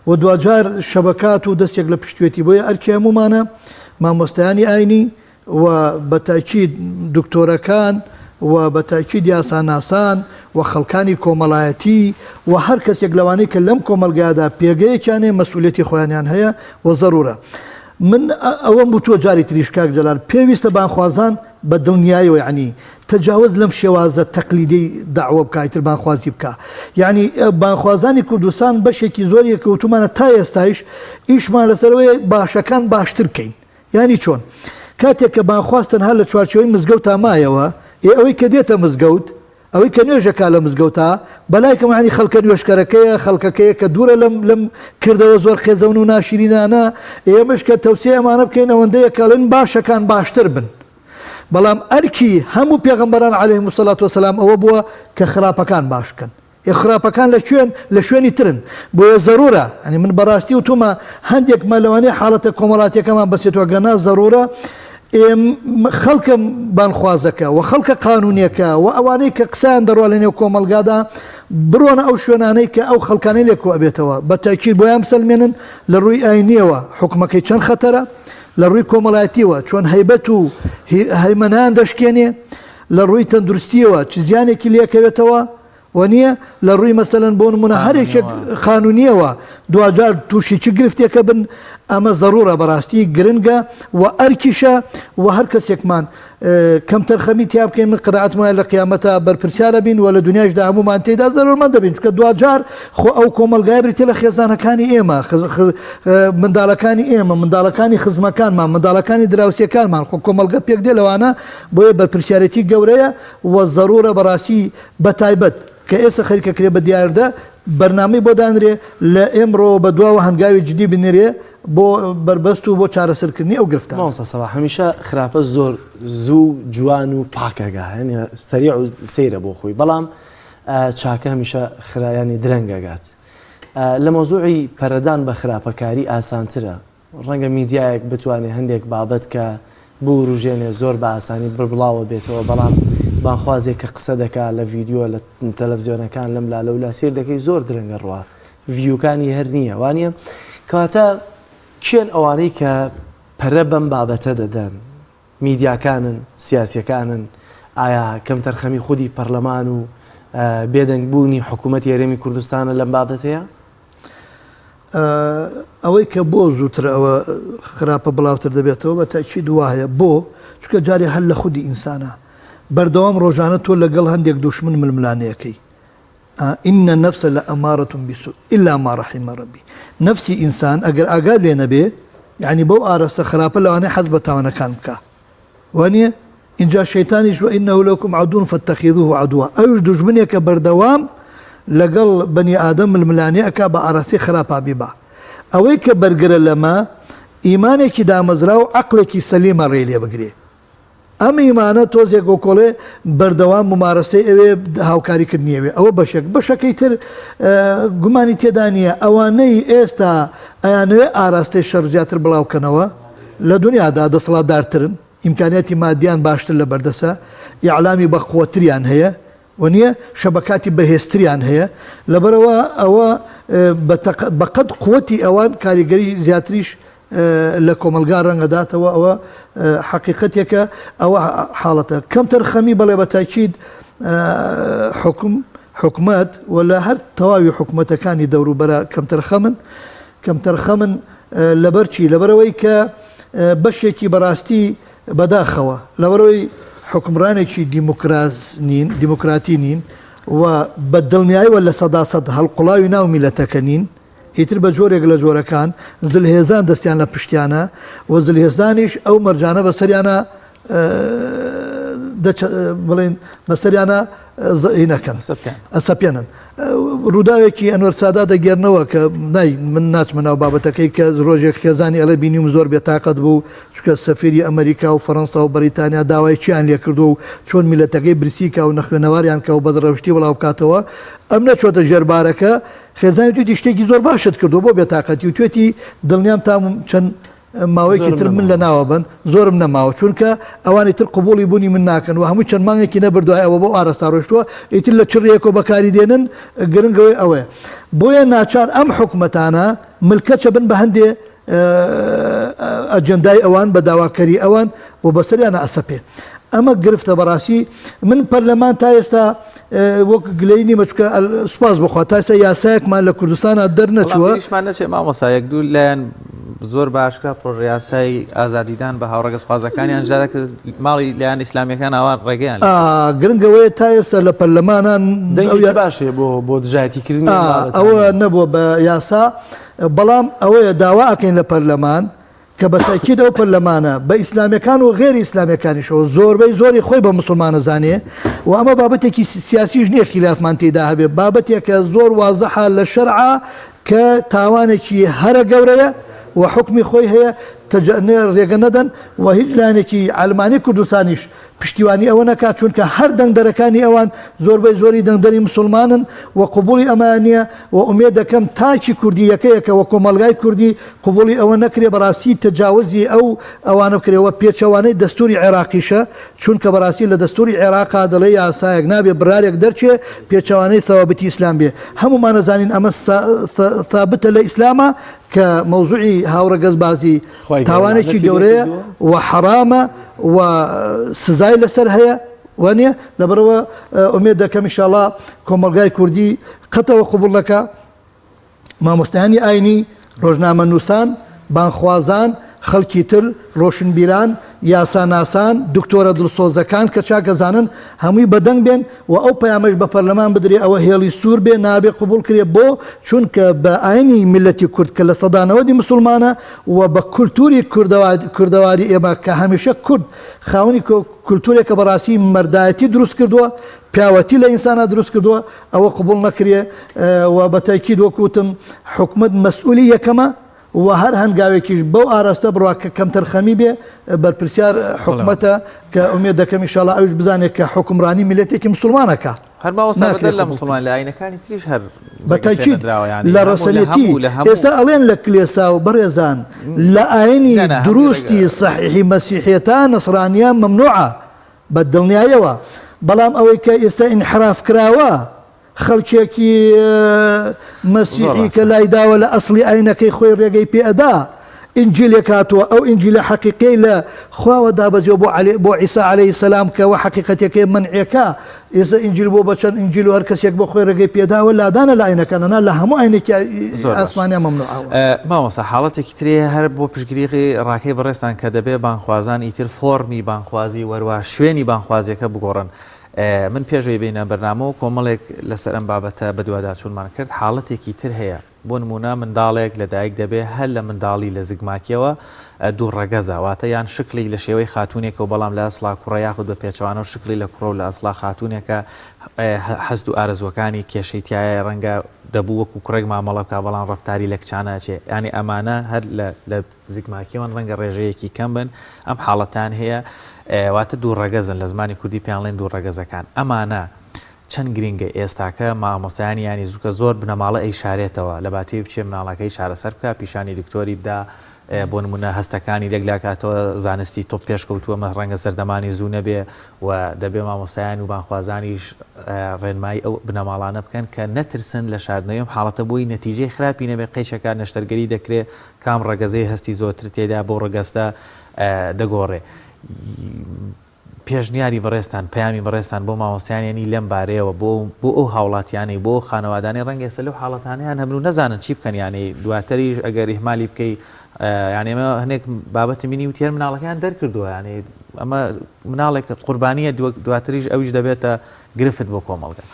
و دوجار شەبکات و دەستێک لە پشتوێتی بۆیە ئەرکی هەمومانە مامۆستایانی ئاینی و بەتاکید دکتۆرەکان و بەتاکید یاساناسان و خەڵکانی کۆمەڵایەتی و هەر کەسێک لەوانەی کە لەم کۆمەلگادا پێگەیەکیانێ مەسئولێتی خۆیانیان هەیە و ضرورە من ئەوەم بوو تۆ جاری تریش کاک جەلال پێویستە بانخوازان بە دڵنیاییەوە یعنی تەجاوز لەم شێوازە تەقلیدی داوە بکایتر بانخوازی بکە یعنی بانخوازانی کوردستان بەشێکی زۆری کەوتومانە تا ئێستایش ئیشمان لەسەرەوەی باشەکان باشتر بکەین ینی چۆن کاتێک کە بانخواستن هەر لە چوارچەوەی مزگەوت مایەوە ئەوەی کە دێتە مزگەوت ئەوەی کە نوێژەکە لە مزگەوتە بەلایکەمانی خەڵکە نوێشکەرەکەیە خەڵکەکەیە کە دوورە لەم کردەوە زۆر خێزەون و ناشرینانە ئێمەش کە تەوسیە ئەمانە بکەین ئەوەندەیە کەڵێن باشەکان باشتر بن بەڵام ئەرکی هەموو پێغەمبەران عەلەیهیمو سەڵات وسەلام ئەوە بووە کە خراپەکان باشکەن خراپەکان لە شوێنی ترن بۆیە ضرورە ئەنی من بەڕاستی و تومە هەندێکمە لەوانەیە حاڵەتە کۆمەڵاتیەکەمان بەسێتوە گەنا ضرورە خەڵکە بانخوازەکە و خەڵکە قانونیەکە و ئەوانەی کە قسەیان دەڕوا لە نێو کۆمەلگادا بڕۆنە ئەو شوێنانەی کە ئەو خەڵکانەی لێکۆ ئەبێتەوە بە تاکید بۆیان بسەلمێنن لە ڕووی ئاینیەوە حکومەکەی چەند خەتەرە لە ڕووی کۆمەڵایەتیەوە چۆن هەیبەت و هەیمەنان دەشکێنێ لە ڕووی تەندروستیەوە چ زیانێکی لێکەوێتەوە وە لە ڕووی مەسەلەن بۆ نمونە هەرێکێک قانونیەوە دوجار تووشی چ گرفتێکە بن ئەمە ضرورە بەڕاستی گرنگە و ئەرکیشە و هەر کەسێکمان کەم تەرخەمی تیا بکەین من قەناعەتمان لە قیامەتە بەرپرسیارە بین و لە دنیاشدا هەمومان تێدا زەرورمەند دەبین چکە دوجار خۆ ئەو کۆمەلگای بریتێ لە خێزانەکانی ئێمە منداڵەکانی ئێمە منداڵەکانی خزمەکانمان منداڵەکانی دراوسەکانمان خۆ کۆمەلگە پێک دێ لەوانە بۆیە بەرپرسیارەتی گەورەیە و ضرورە بەڕاستی بەتایبەت کە ئێستا خەریکەکرێ بە دیاردا بەرنامەی بۆ دانرێ لە ئێمڕۆ بە دواوە هەنگاوی جدی بنێرێ بۆ بربەست و بۆ چارەسەرکردنی ئەو گرفتان سەبا هەمیشە خراپە زۆر زوو جوان و پاکەگا هەنێ سەریع و سەیرە بۆ خۆی بەڵام چاکە هەمیشە خرایانی درەنگەگات لە مۆزوعی پەرەدان بە خراپەکاری ئاسانترە ڕەنگە میدیایەک بتوانێت هەندێک بابەت کە بوو ڕژێنێ زۆر بە ئاسانی بڵاوە بێتەوە بەڵام بانخوازێک کە قسە دەکات لە ڤیددیۆ لە تەلەڤزیۆنەکان لەم لا لەولا سیر دەکەی زۆر درەنگە ڕوا ڤیوکانی هەر نییە وانە کەواتە کێن ئەوانەی کە پەرە بەم بابەتە دەدەن میدیاکانن سیاسیەکانن ئایا کەم تەرخەمی خودی پەرلەمان و بێدەنگبوونی حکوومەتی هەرێمی کوردستانە لەم بابەتەیە ئەوەی کە بۆ زووتر ئەوە خراپە بڵاوتر دەبێتەوە بە تاکی دوایە بۆ چکە جارێ هەر لە خودی ئینسانە بەردەوام ڕۆژانە تۆ لەگەڵ هەندێک دوشمن ململانەیەکەی ئینە نەفسە لە ئەمارەتون بیسو ئیلا ما ڕەحیمە ڕەبی نەفسی ئینسان ئەگەر ئاگاد لێ نەبێ یعنی بەو ئاراستە خراپە لەوانەیە حەز بە تاوانەکان بکە وانە اینجا شەیتانیش وئینەهو لەکم عەدوون فەتەخیذوه عەدووە ئەوش دوژمنێکە بەردەوام لەگەڵ بەنی ئادەم ململانەیەکە بە ئاراستی خراپا بیبا ئەوەی کە بەرگرە لەمە ئیمانێکی دامەزرا و عەقڵێکی سەلیمە ڕێ لێ بگرێ ئەم ئیمانە تۆزێک گۆکۆڵێ بەردەوام ممارەسەی ئەوێ هاوکاریکردنیەوێ ئەوە بەشەکەی تر گومانی تێدا نییە ئەوانەی ئێستا ئەیانوێ ئاراستەی شەڕ زیاتر بڵاوکەنەوە لە دنیادا دەسەڵاتدارترن ئیمکانیاتی مادیان باشتر لە بەردەسە ئیعلامی بەقووەتریان هەیە وە شەبکاتی بەهێزتریان هەیە لەبەرەوە ئەوە بەقەد قووەتی ئەوان کاریگەری زیاتریش لە کۆمەلگا ڕەنگەداتەوە ئەوە حقیقەتێکە ئەوە حاڵەتە کەمتر خەمی بەڵێ بە تاکید حکومەت و لە هەر تەواوی حکوومەتەکانی دەوروبەرە کەمتر خەمن لەبەرچی لەبەرەوەی کە بەشێکی بەڕاستی بەداخەوە لەبەرەوەی حکمڕانێکی دیموکراتی نین و بە دڵنیاییوە لە سەداسەد هەڵقوڵاوی ناو میلەتەکە نین ئیتر بە جۆرێک لە جۆرەکان زلهێزان دەستیان لە پشتیانە و زلهێزانیش ئەو مەرجانە بەسەریانە بڵێن بەسەریانە نەکەن ئەسەپێنن ڕووداوێکی ئەنوەر سادا دەگەرنەوە کە من ناچمە ناو بابەتەکەی کە ڕۆژێک خێزانی ئەڵێ بینیم زۆر بێتاقەت بوو چکە سەفیری ئەمریکا و فەڕەنسا و بەریتانیا داوای چیان لێ کردو و چۆن میلەتەکەی بریسیکە و نەخوێنەواریان کە و بەدڕەوشتی بڵاو بکاتەوە ئەم نەچۆتە ژێربارەکە خێزانی توێتی شتێکی زۆر باشت کردو بۆ بێتاقەتی و توێتی دڵنیام تام چەند ماوەیەکی تر من لە ناوە بن زۆرم نەماوە چونکە ئەوانی تر قبولی بوونی من ناکەن و هەموو چەند مانگێکی نەبردووە ئەوە بۆ ئارەستا ڕۆشتووە ئیتر لە چڕێکەوە بەکاری دێنن گرنگەوەی ئەوەیە بۆیە ناچار ئەم حکومەتانە ملکەچە بن بە هەندێ ئەجەندای ئەوان بە داواکەری ئەوان و بەسەریانە ئەسەپێ ئەمە گرفتە بەڕاستی من پەرلەمان تا ئێستا وەک گلەی مەچکە سوپاس بخوا تا ئێستا یاسایەکمان لە کوردستانە دەرنەچووە نەچێت مامۆسایەک دوو لایەن زۆر باشکە پرۆڕیاسایی ئازادیدان بە هاوڕێگە سوپازەکانیان ژارە کرد ماڵی لایەن ئیسلامیەکان ئەوان ڕێگەیان گرنگەوەی تا ئێستا لە پەرلەمانان باشێ بۆ دژایەتیکردنی ئەوە نەبووە بە یاسا بەڵام ئەوەیە داوا ئەکەین لە پەرلەمان کە بە تاکید ئەو پەرلەمانە بە ئیسلامیەکان و غێری ئیسلامیەکانیشەوە زۆربەی زۆری خۆی بە مسلمانە زانێ و ئەمە بابەتێکی سیاسیش نییە خلافمان تێدا هەبێ بابەتێکە زۆر وازەحە لە شەرعە کە تاوانێکی هەرە گەورەیە و حکمی خۆی هەیە ڕێگە نەدەن و هیچ لایەنێکی ئەلمانی کوردستانیش پشتیوانی ئەوە نەکات چونکە هەر دەنگدەرەکانی ئەوان زۆربەی زۆری دەنگدەری مسلمانن و قبولی ئەمانە و ئومێد دەکەم تاکی کوردی یەکەیەکە و کۆمەلگای کوردی قبولی ئەوە نەکرێ بەڕاستی تەجاوزی ئەوانە بکرێەوە پێچەوانەی دەستوری عێراقیشە چونکە بەڕاستی لە دەستوری عێراقا دەڵێ یاسایەک نابێ برارێک دەرچێ پێچەوانەی ثەوابەتی ئیسلام بێ هەمومان نەزانین ئەمە ثابتە لە ئیسلامە کە مەوزوعی هاوڕەگەزبازی تاوانێکی گەورەیە و حرامە و سزای لەسەر هەیە وانە لەبەرەوە ئومێد دەکەم ئینشاڵڵا کۆمەلگای کوردی قەتەوە قبوڵەکە مامۆستایانی ئاینی ڕۆژنامە نووسان بانخوازان خەڵکی تر ڕۆشنبیران یاساناسان دکتۆرە دڵسۆزەکان کە چاکەزانن هەمووی بەدەنگ بێن و ئەو پەیامەش بە پەرلەمان بدرێ ئەوە هێڵی سوور بێ نابێ قبول کرێ بۆ چونکە بە ئاینی میلەتی کورد کە لە سەدانەوەدی مسلمانە و بە کولتوری کوردەواری ئێمە کە هەمیشە کورد خاوەنی کولتورێکە بەڕاستی مەردایەتی دروست کردووە پیاوەتی لە ئینسانە دروست کردووە ئەوە قبول نەکرێ و بە تاکید وەکوتم حکومت مەسئولی یەکەمە و هەر هەنگاوێکیش بەو ئاراستە بڕوا کە کەمتر خەمی بێ بەرپرسیار حکومەتە کە ئومێد دەکەم ئینشاڵڵا ئەوش بزانێت کە حکمڕانی میلەتێکی مسلمانەکە هەرماوەسا بەدەل لە مسلمان لە ئاینەکانی تریش هەر بەتاکید لە ڕەسەنەتی ئێستا ئەڵێن لە کلێسا و بەڕێزان لە ئاینی دروستی صحیحی مەسیحیەتە نەسرانیان مەمنوعە بە دڵنیایەوە بەڵام ئەوەی کە ئێستا ئینحراف کراوە خەڵکێکی مەسیحی کە لای داوە لە ئەسڵی ئاینەکەی خۆی ڕێگەی پێئەدا ئینجیلێک هاتووە ئەو ئینجیلە حەقیقەی لە خواوە دابەزیەوە بۆ عیسا عەلەیهی سەلام کەەوە حەقیقەتەکەی منعێکە ئێستا ئینجیل بۆ بەچەند ئینجیل و هەر کەسێک بۆ خۆی ڕێگەی پێداوە لادانە لە ئاینەکانەنا لە هەموو ئاینێکی ئاسمانیان مەمنوعەوە. مامۆستا حاڵەتێکی ترێ هەر بۆ پشتگیری ڕاکەی بەڕێستان کە دەبێ بانخوازان ئیتر فۆرمی بانخوازی وەروە شوێنی بانخوازیەکە بگۆڕن. من پێشوی بینە بەرنامە و کۆمەڵێک لەسەر ئەم بابەتە بەدواداچوونمان کرد حاڵەتێکی تر هەیە بۆ نمونە منداڵێک لەدایک دەبێ هەر لە منداڵی لە زگماکیەوە دوو ڕەگەزە واتە یان شکلی لە شێوەی خاتونێکە و بەڵام لە ئەسڵا کوڕە یاخود بە پێچوانە و شکلی لە کوڕە و لە ئەسڵا خاتونێکە حەزد و ئارەزوەکانی کێشەیتیایە ڕەنگە دەبوو وەکو کوڕێک مامەڵەکە بەڵام ڕەفتاری لە کچانەچێ ینی ئەمانە هەر لە زگماکیەوەن ڕەنگە ڕێژەیەکی کەم بن ئەم حاڵەتان هەیە واتە دوو ڕەگەزن لە زمانی کوردی پێیانڵێن دوو ڕەگەزەکان ئەمانە چەند گرنگە ئێستاکە مامۆستایانی ینی زووکە زۆر بنەماڵە ئەی شارێتەوە لە باتێ بچێ مناڵەکەی چارەسەر بکە پیشانی دکتۆری بدا بۆ نمونە هەستەکانی دەگلاکاتەوە زانستی تۆ پێشکەوتووە مە ڕەنگە سەردەمانی زوو نەبێ و دەبێ مامۆستایان و بانخوازانیش ڕێنمایی ئەو بنەماڵانە بکەن کە نەترسن لە شاردنەوەم حاڵەتە بۆی نەتیجەی خراپی نەبێ قەیچەکە نەشتەرگەری دەکرێت کام ڕەگەزەی هەستی زۆرتر تێدا بۆ ڕەگەستە دەگۆڕێ. پێشنیاری بەڕێستان پەیامی بەڕێستان بۆ مامۆستایانی لەم بارەیەوە بۆ ئەو هاوڵاتیانی بۆ خانەوادانی ڕەنگە سە لەو حاڵەتانیان هەمرو نەزانن چی بکەن یانی دواتریش ئەگەر ئیهمالی بکەی یانی ئەمە هەنێک بابەتی مینی و تێر مناڵەکان دەرکردووە ینی ئەمە مناڵێک قوربانیە دواتریش ئەویش دەبێتە گرفت بۆ کۆمەڵگە.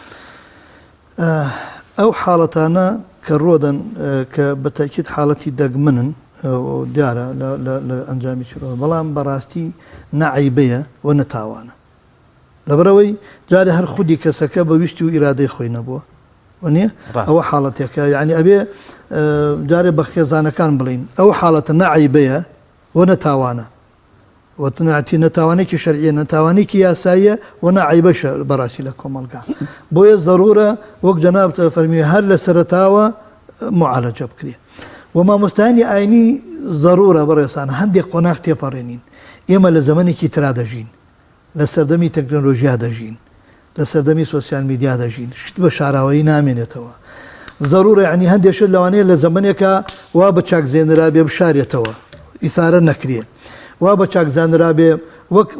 ئەو حاڵەتانە کە ڕۆدەن کە بەتاکید حاڵەتی دەگمنن دیارە لە ئەنجامی چ بەڵام بەڕاستی نەعیبەیە و نەتاوانە لەبەرەوەی جارێ هەر خودی کەسەکە بە ویستی و ئیرادەی خۆی نەبووە وە ئەوە حاڵەتێکە یعنی ئەبێ جارێ بە خێزانەکان بڵین ئەو حاڵەتە نەعیبەیە و نەتاوانە وتنعتی نەتاوانێکی شەرعیە نەتاوانێکی یاساییە و نەعیبەشە بەڕاستی لە کۆمەلگا بۆیە ضرورە وەک جەناب فەرمی هەر لە سەرەتاوە معالەجە بکرێ و مامۆستایانی ئاینی ضرورە بەڕێسان هەندێک قۆناغ تێپەڕێنین ئێمە لە زەمانێکی ترا دەژین لە سەردەمی تەکنۆلۆژیا دەژین لە سەردەمی سۆسیال میدیا دەژین شت بە شاراوەیی نامێنێتەوە ضرورە ینی هەندێکشت لەوانەیە لە زەمانێکە وا بە چاکزێنرا بێ بشارێتەوە ئیثارە نەکرێ وا بە چاکزانرا بێ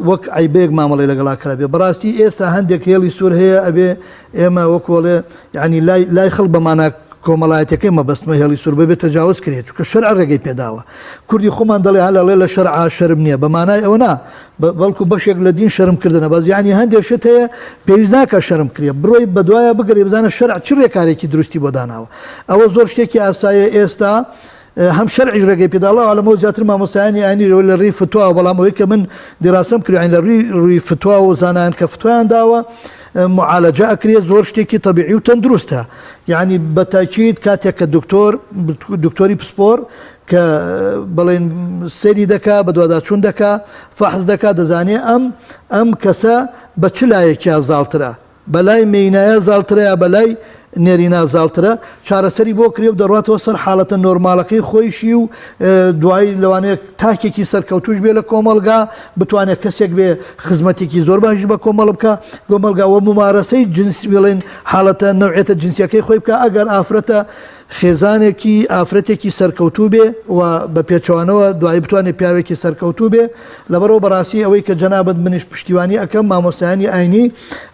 وەک عیبەیەک مامەڵی لەگەڵا کرا بێ بەڕاستی ئێستا هەندێک هێڵی سوور هەیە ئەبێ ئێمە وەکوڵێ ینی لای خەڵ بەمانە کۆمەڵایەتەکەی مەبەستمە هێڵی سوور ببێت تەجاوز کرێت چونکە شەرع ڕێگەی پێداوە کوردی خۆمان دەڵێ هەڵێ لە شەرع شەرم نییە بەمانای ئەوە نا بەڵکو بەشێک لە دین شەرمکردنە بەس یعنی هەندێک شت هەیە پێویست ناکە شەرم کرێ بڕۆی بەدوایە بگەڕێ بزانە شەرع چ ڕێکارێکی دروستی بۆ داناوە ئەوە زۆر شتێکی ئاسایە ئێستا هەم شەرعی ڕێگەی پێداڵەوە لەمە زیاتر مامۆستایانی ئاینی لە ڕێی فتووە بەڵام ئەوەی کە من دیراسەم کردین لە ڕووی فتووە و زانایان کە فتویان داوە معالەجە ئەکرێت زۆر شتێکی تەبیعی و تەندروستە یعنی بەتاکید کاتێک کە دکتۆری پسپۆر کە بڵێن سەری دەکا بە دوواداچوون دەکا فەحز دەکا دەزانێ ئەم کەسە بە چ لایەکیا زاڵترە بەلای مینایە زاڵترە یا بەلای نێرینا زاڵترە چارەسەری بۆ کرێ و دەڕاتەوە سەر حاڵەتە نۆرمالەکەی خۆیشی و دوای لەوانەیە تاکێکی سەرکەوتوش بێ لە کۆمەلگا بتوانێت کەسێک بێ خزمەتێکی زۆر باشی بە کۆمەڵ بکە کۆمەلگاوە ممارەسەی جنسی بڵێن حاڵەتە نەوعێتە جنسیەکەی خۆی بکە ئەگەر ئافرەتە خێزانێکی ئافرەتێکی سەرکەوتوو بێ و بە پێچوانەوە دوایی بتوانێت پیاوێکی سەرکەوتوو بێ لەبەرەوە بەڕاستی ئەوەی کە جەنابەت منیش پشتیوانی ئەەکەم مامۆستایانی ئاینی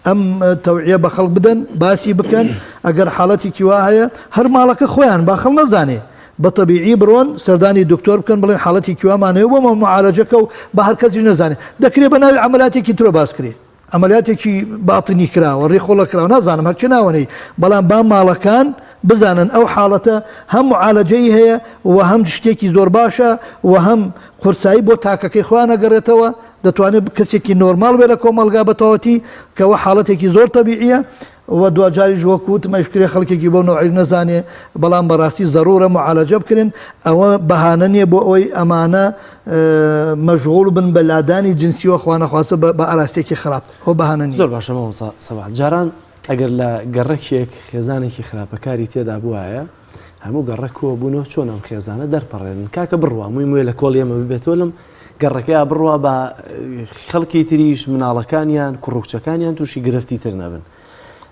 ئەم تەوعیە بە خەڵک بدەن باسی بکەن ئەگەر حاڵەتێکی وا هەیە هەر ماڵەکە خۆیان با خەڵ نەزانێ بە تەبیعی بڕۆن سەردانی دکتۆر بکەن بڵێن حاڵەتی کیوامانەیە بۆ معالەجەکە و بە هەر کەسی نەزانێت دەکرێت بە ناوی عەمەلیاتێکی ترۆ باس کرێ عملیاتێکی باتنی کراوە ڕێخۆڵە کراوە نازانم هەرچی ناوەنەی بەڵام با ماڵەکان بزانن ئەو حاڵەتە هەم معالەجەی هەیە و هەم شتێکی زۆر باشە و هەم قورسایی بۆ تاکەکەی خۆیان نەگەڕێتەوە دەتوانێت کەسێکی نۆرمال بێ لە کۆمەلگا بەتەواتی کەەوە حاڵەتێکی زۆر تەبیعیە و دوجاریش وەکوت مەشکری خەڵکێکی بۆ نەوعی نەزانێ بەڵام بەڕاستی ضرورە معالەجە بکرێن ئەوە بەهانە نیە بۆ ئەوەی ئەمانە مەشغوڵ بن بە لادانی جنسیوە خوانەخواستە بە ئاراستێکی خراپ ئەو بەهانە نیە. زۆر باشە مامۆستا سەباح جاران ئەگەر لە گەڕەکێک خێزانێکی خراپەکاری تێدا بووایە هەموو گەڕەکەوە بوونەوە چۆن ئەم خێزانە دەرپەڕێن کاکە بڕوە مووی لە کۆڵ ئێمە ببێتۆ لەم گەڕەکەیا بڕوە بە خەڵکی تریش مناڵەکانیان کوڕوکچەکانیان تووشی گرفتی تر نەبن.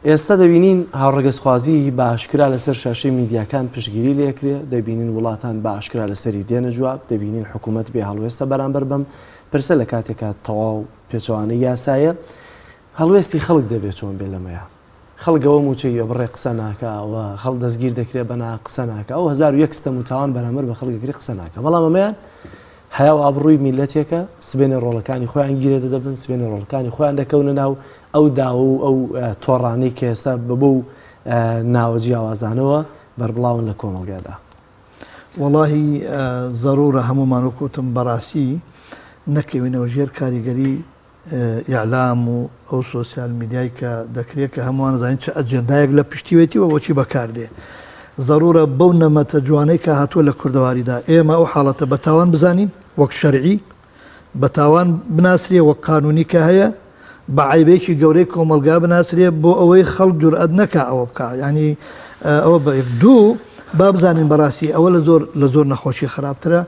ئێستا دەبینین هاوڕێگەسخوازی بە ئاشکرا لەسەر شاشەی میدیاکان پشتگیری لێکرێ دەبینین وڵاتان بە ئاشکرا لەسەری دێنە جواب دەبینین حکوومەت بێ هەڵوێستە بەرامبەر بەم پرسە لە کاتێکا تەواو پێچوانەی یاسایە هەڵوێستی خەڵک دەبێت چۆن بێ لەمەیە خەڵگەوە موچەیە بڕێ قسە ناکەوە خەڵ دەستگیر دەکرێت بەنا قسە ناکە ئەو 1970 ستەموتاوان بەرامبەر بە خەڵگەکری قسە ناکە بەڵام ئەمەیان هەیە و ئابڕووی میلەتێکە سبێنە ڕۆڵەکانی خۆیان گیرێ دەبن سبێنە ڕۆڵەکانی خۆیان دەکەونە ناو ئەو داو و ئەو تۆڕانەی کە ئێستا بەبوو ناوە جیاوازانەوە بەربڵاون لە کۆمەڵگادا. وەڵاهی زەڕورە هەمومان وەکوتم بەڕاستی نەکەوینەوە ژێر کاریگەری ئیعلام و ئەو سۆسیال میدیای کە دەکرێت کە هەمووان زانین چه ئەجەندایەک لە پشتیوێتیوە بۆچی بەکاردێ ضرورە بەو نەمەتە جوانەی کە هاتووە لە کوردەواریدا ئێمە ئەو حاڵەتە بەتاوان بزانین وەک شەرعی بەتاوان بناسرێ وەک قانونی کە هەیە بە عیبێکی گەورەی کۆمەلگا بناسرێ بۆ ئەوەی خەڵک جورئەت نەکا ئەوە بکە ینی ئەوە بە دوو با بزانین بەڕاستی ئەوە لە زۆر نەخۆشی خراپترە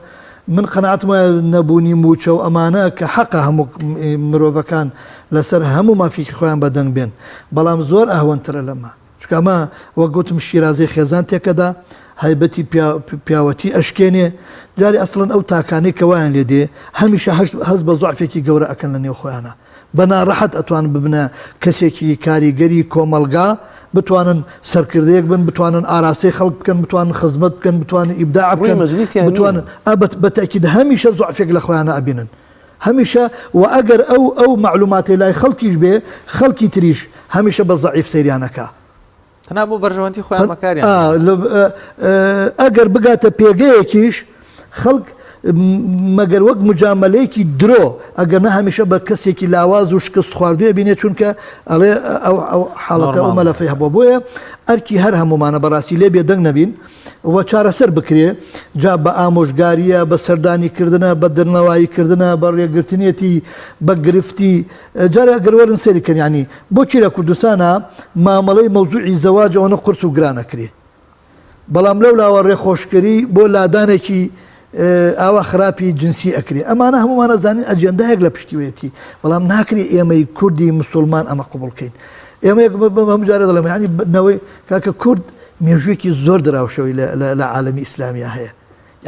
من قەناعەتم وایە نەبوونی موچە و ئەمانە کە حەقە هەموو مرۆڤەکان لەسەر هەموو مافیکی خۆیان بەدەنگ بێن بەڵام زۆر ئەهوەنترە لەمە چکە ئەمە وەک گوتم شیرازەی خێزان تێکەدا هایبەتی پیاوەتی ئەشکێنێ جاری ئەسڵەن ئەو تاکانەی کە وایان لێ دێ هەمیشە هەست بە زوعفێکی گەورە ئەکەن لە نێو خۆیانە بە ناڕەحەت ئەتوان ببنە کەسێکی کاریگەری کۆمەلگا بتوانن سەرکردەیەک بن بتوانن ئاراستەی خەڵک بکەن بتوانن خزمەت بکەن بتوانن ئیبداع بکەن بتوانن بەتەکید هەمیشە زوعفێک لە خۆیانە ئەبینن هەمیشە و ئەگەر ئەو معلوماتی لای خەڵکیش بێ خەڵکی تریش هەمیشە بە زەعیف سەیریانەکە تەنها بۆ بەرژەوەندی خۆیان بەکاریان ئەگەر بگاتە پێگەیەکیش خەڵک مەگەر وەک مجاملەیەکی درۆ ئەگەر نە هەمیشە بە کەسێکی لاواز و شکست خواردووە بینێت چونکە ئەڵێ ئەو حاڵەتە ئەو مەلەفەی هەبووە بۆیە ئەرکی هەر هەمومانە بەڕاستی لێ بێدەنگ نەبین وە چارەسەر بکرێ جا بە ئامۆژگاریە بە سەردانیکردنە بە دەرنەواییکردنە بە ڕێگرتنیەتی بە گرفتی جارە ئەگەروەرن سەریکەن ینی بۆچی لە کوردستانە مامەڵەی مەوزوعی زەواج ئەوەنە قورس و گرانەکرێ بەڵام لەو لاوە ڕێخۆشکردی بۆ لادانێکی ئاوا خراپی جنسی ئەکرێ ئەمانە هەمومانە زانین ئەجێندایەک لە پشتیوێتی بەڵام ناکرێ ئێمەی کوردی مسلمان ئەمە قوبڵکەین ئێمە هەمجارە دەڵێم ینی بنەوەی کاکە کورد مێژوویەکی زۆر دراوشەوەی لە عالەمی ئیسلامیا هەیە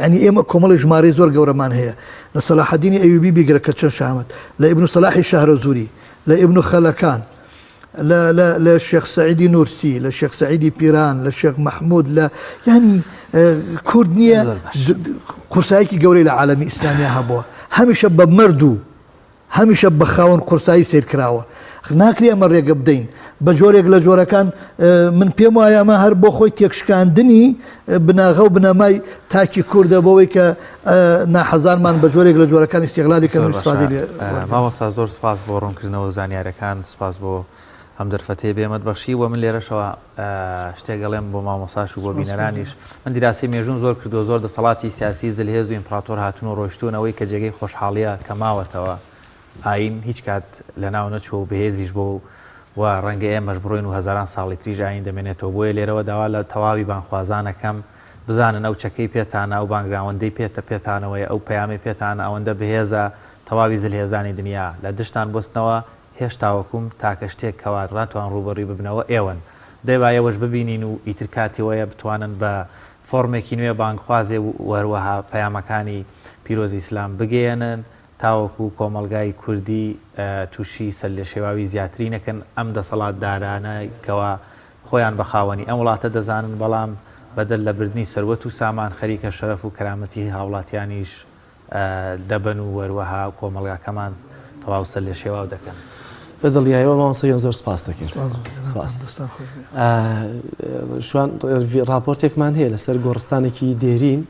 ینی ئێمە کۆمەڵی ژمارەی زۆر گەورەمان هەیە لە سەلاحەدینی ئەیوبی بیگرە کە چەند شامەت لە ئیبن سەلاحی شەهرەزووری لە ئیبن خەلەکان لە شێخ سەعیدی نورسی لە شێخ سەعیدی پیران لە شێخ مەحموود لە ینی کورد نییە قورسایەکی گەورەی لە عالەمی ئیسلامیا هەبووە هەمیشە بە مرد و هەمیشە بە خاوەن قورسایی سیر کراوە ناکری ئەمە ڕێگە بدەین بە جۆرێک لە جۆرەکان من پێم وایە ئەمە هەر بۆ خۆی تێکشکاندنی بناغە و بنەمای تاکی کووردە بەوەی کە ناحەزانمان بە جۆرێک لە جۆرەکان ئیستیغلالی کردن استفادە لێ مامۆستا زۆر سپاس بۆ ڕوونکردنەوە زانیاریەکان سپاس بۆ ئەم دەرفەتەیە بێمەت بەخشی وە من لێرەشەوە شتێگەڵێم بۆ مامۆساش و بۆ بینەرانیش من دیراسی مێژوون زۆر کردو زۆر دەسەڵاتی سیاسی زلهێز و ئیمپراتۆر هاتون و ڕۆیشتونەوەی کە جێگەی خۆشحاڵیە کە ماوەتەوە ئاین هیچ کات لە ناو نەچوە و بەهێزیش بۆ و ڕەنگە ئێمەش بڕۆین و هەزاران ساڵی تریژ ئاین دەمێنێتەوە بۆیە لێرەوە داوا لە تەواوی بانخوازانەکەم بزانن ئەو چەکەی پێتانە ئەو بانگراوەندەی پێتانەوەی ئەو پەیامی پێتانە ئەوەندە بەهێزە تەواوی زلهێزانی دنیا لە دشتان بستنەوە هێشتاوەکوم تاکە شتێک کەوات ڕاتوان ڕوبەڕووی ببنەوە ئێوەن دەیوایەوەش ببینین و ئیتر کاتیوەیە بتوانن بە فۆرمێکی نوێ بانگخوازێ وەروەها پەیامەکانی پیرۆزی ئیسلام بگەێنن تاوەکو کۆمەلگای کوردی تووشی سەر لە شێواوی زیاتری نەکەن ئەم دەسەڵات دارانەکەوە خۆیان بەخاوەنی ئەم وڵاتە دەزانن بەڵام بەدەل لە بردننی سەروەت و سامان خەریکە شەرەف و کەرامەتی هاوڵاتیانیش دەبن و وەروەها کۆمەلگاکەمان تەواو سەر لە شێواو دەکەن بەدڵیایەوە مامۆستا زۆر سپاس دەکەین شوان راپۆرتێکمان هەیە لەسەر گۆڕستانێکی دێرین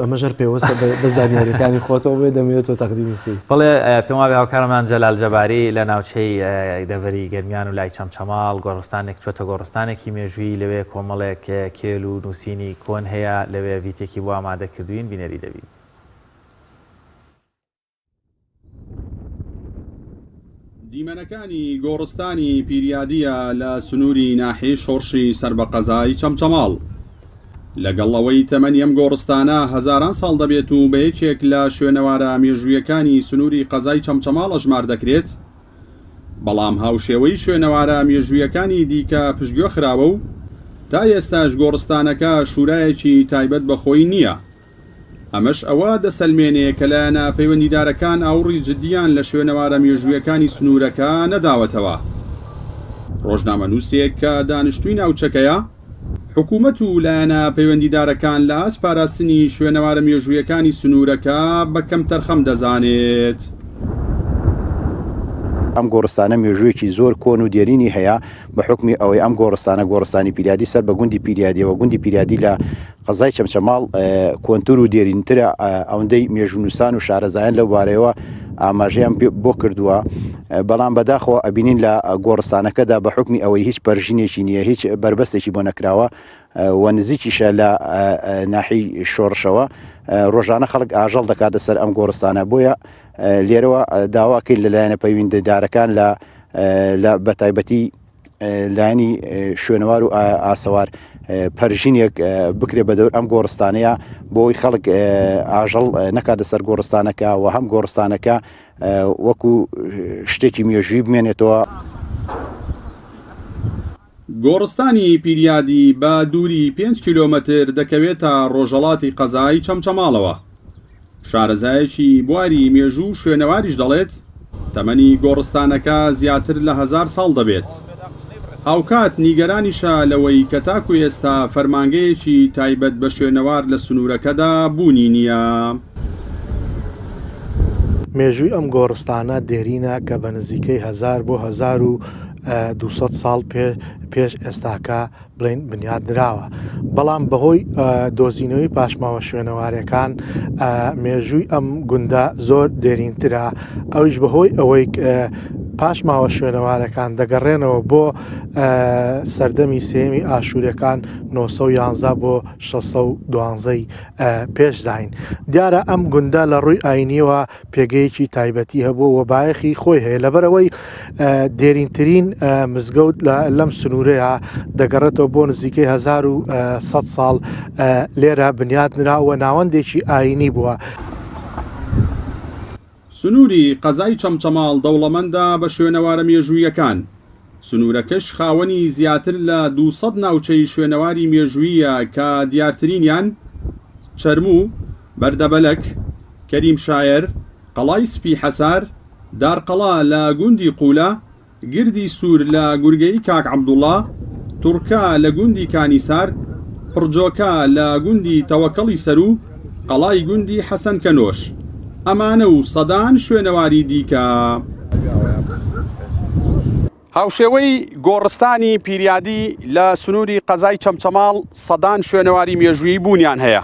ئەمەژەر پێوەستە بە زانیاریەکانی خۆتەوە بێ دەمەوێتەوە تەقدیمی بکەیت بەڵێ پێم وایە هاوکارمان جەلال جەباری لە ناوچەی دەڤەری گەرمیان و لای چەمچەماڵ گۆڕستانێک چۆتە گۆڕستانێکی مێژووی لەوێ کۆمەڵێک کێل و نووسینی کۆن هەیە لەوێ ڤیتێکی بۆ ئامادە کردوین بینەری دەبین. دیمەنەکانی گۆڕستانی پیریادیە لە سنووری ناحی شۆڕشی سەر بە قەزای چەمچەماڵ لەگەڵەوەی تەمەنی ئەم گۆڕستانە هەزاران ساڵ دەبێت و بە یەکێک لە شوێنەوارە مێژوویەکانی سنووری قەزای چەمچەماڵە ژمار دەکرێت بەڵام هاوشێوەی شوێنەوارە مێژوویەکانی دیکە پشتگوێ خراوە و تا ئێستاش گۆڕستانەکە شوورایەکی تایبەت بەخۆی نییە ئەمەش ئەوە دەسەلمێنێ کە لایەنە پەیوەندیدارەکان ئاوڕی جددیان لە شوێنەوارە مێژوویەکانی سنوورەکە نەداوەتەوە ڕۆژنامەنووسێک کە دانیشتووی ناوچەکەیە حکوومەت و لایەنە پەیوەندیدارەکان لە ئاسپاراستنی شوێنەوارە مێژوویەکانی سنوورەکە بە کەم تەرخەم دەزانێت ئەم گۆڕستانە مێژوویەکی زۆر کۆن و دێرینی هەیە بە حکمی ئەوەی ئەم گۆڕستانە گۆڕستانی پیرادی سەر بە گوندی پیرادیەوە گوندی پیرادی لە قەزای چەمچەماڵ کۆنتور و دێرینترە ئەوەندەی مێژونووسان و شارەزایان لەو بارەیەوە ئاماژەیان بۆ کردووە بەڵام بەداخەوە ئەبینین لە گۆڕستانەکەدا بە حکمی ئەوەی هیچ پەرژینێکی نییە هیچ بربەستێکی بۆ نەکراوە و نزیکیشە لە ناحی شۆڕشەوە ڕۆژانە خەڵک ئاژەڵ دەکاتە سەر ئەم گۆڕستانە بۆیە لێرەوە داواکەی لەلایەنە پەیوەندیدارەکان لە بەتایبەتی لایەنی شوێنەوار و ئاسەوار پەرژینێک بکرێ بە دەور ئەم گۆڕستانەیە بۆی خەڵک ئاژەڵ نەکاتە سەر گۆڕستانەکە و هەم گۆڕستانەکە وەکو شتێکی مێژووی بمێنێتەوە. گۆڕستانی پیریادی بە دووری 5 کیلۆمەتر دەکەوێتە ڕۆژەڵاتی قەزای چەمچەماڵەوە شارەزایەکی بواری مێژوو شوێنەواریش دەڵێت تەمەنی گۆڕستانەکە زیاتر لە 1000 ساڵ دەبێت هاوکات نیگەرانیشە لەوەی کە تاکو ئێستا فەرمانگەیەکی تایبەت بە شوێنەوار لە سنوورەکەدا بوونی نییە. مێژووی ئەم گۆڕستانە دێرینە کە بە نزیکەی 1000 بۆ 1200 ساڵ پێش ئێستاکە بڵین بنیاد دراوە بەڵام بەهۆی دۆزینەوەی پاشماوە شوێنەوارەکان مێژووی ئەم گوندە زۆر دێرینترە ئەویش بەهۆی ئەوەی پاشماوە شوێنەوارەکان دەگەڕێنەوە بۆ سەردەمی سێمی ئاشوورەکان 911 بۆ 612 پێشداین دیارە ئەم گوندە لە ڕووی ئاینیەوە پێگەیەکی تایبەتی هەبوو و بایەخی خۆی هەیە لەبەرەوەی دێرینترین مزگەوت لەم سنوورەیە دەگەڕێتەوە بۆ نزیکەی 1100 ساڵ لێرە بنیاد نراوە ناوەندێکی ئاینی بووە. سنووری قەزای چەمچەماڵ دەوڵەمەندە بە شوێنەوارە مێژوویەکان سنوورەکەش خاوەنی زیاتر لە 200 ناوچەی شوێنەواری مێژوویە کە دیارترینیان چەرموو بەردەبەلەک کەریم شایر قەڵای سپی حەسار دارقەڵا لە گوندی قوولە گردی سوور لە گورگەی کاک عەبدوڵڵا تورکا لە گوندی کانیسارد پڕجۆکە لە گوندی تەوەکەڵی سەرو قەڵای گوندی حەسەن کەنۆش ئەمانە و سەدان شوێنەواری دیکە. هاوشێوەی گۆڕستانی پیریادی لە سنووری قەزای چەمچەماڵ سەدان شوێنەواری مێژوویی بوونیان هەیە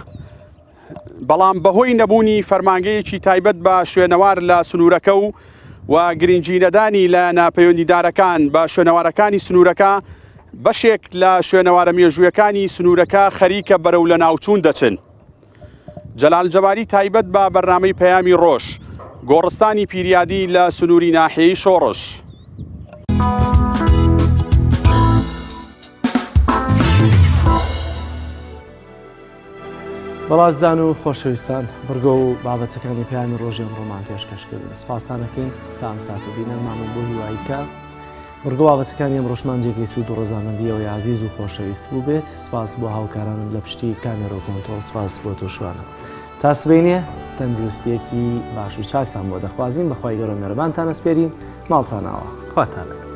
بەڵام بەهۆی نەبوونی فەرمانگەیەکی تایبەت بە شوێنەوار لە سنوورەکە و گرنگجینەدانی لە ناپەیوەندیدارەکان بە شوێنەوارەکانی سنوورەکە بەشێک لە شوێنەوارە مێژوویەکانی سنوورەکە خەریکە بەرەو لە ناوچوون دەچن. جەلال جەباری تایبەت بە بەرنامەی پەیامی ڕۆژ گۆڕستانی پیریادی لە سنووری ناحیەی شۆڕش. بەڵازدان و خۆشەویستان بەرگۆ و بابەتەکانی پەیامی ڕۆژی ئەمڕۆمان پێشکەشکردن سپاسدانەکەین تا ئەم ساتە بینەرمانە بۆ هیواییکە بەرگۆ بابەتەکانی ئەم ڕۆژمان جێگەی سوود و ڕێزامەندیەوەی عزیز و خۆشەویست بوو بێت سپاس بۆ هاوکارانم لە پشتی کامێرە و کۆنتڕۆڵ سپاس بۆ تۆشوانە تا سبەینێ تەندروستیەکی باش و چاکتان بۆ دەخوازیین بەخوای گەورە مێرەبانتان ئەسپێرین ماڵتانەوە خواتانە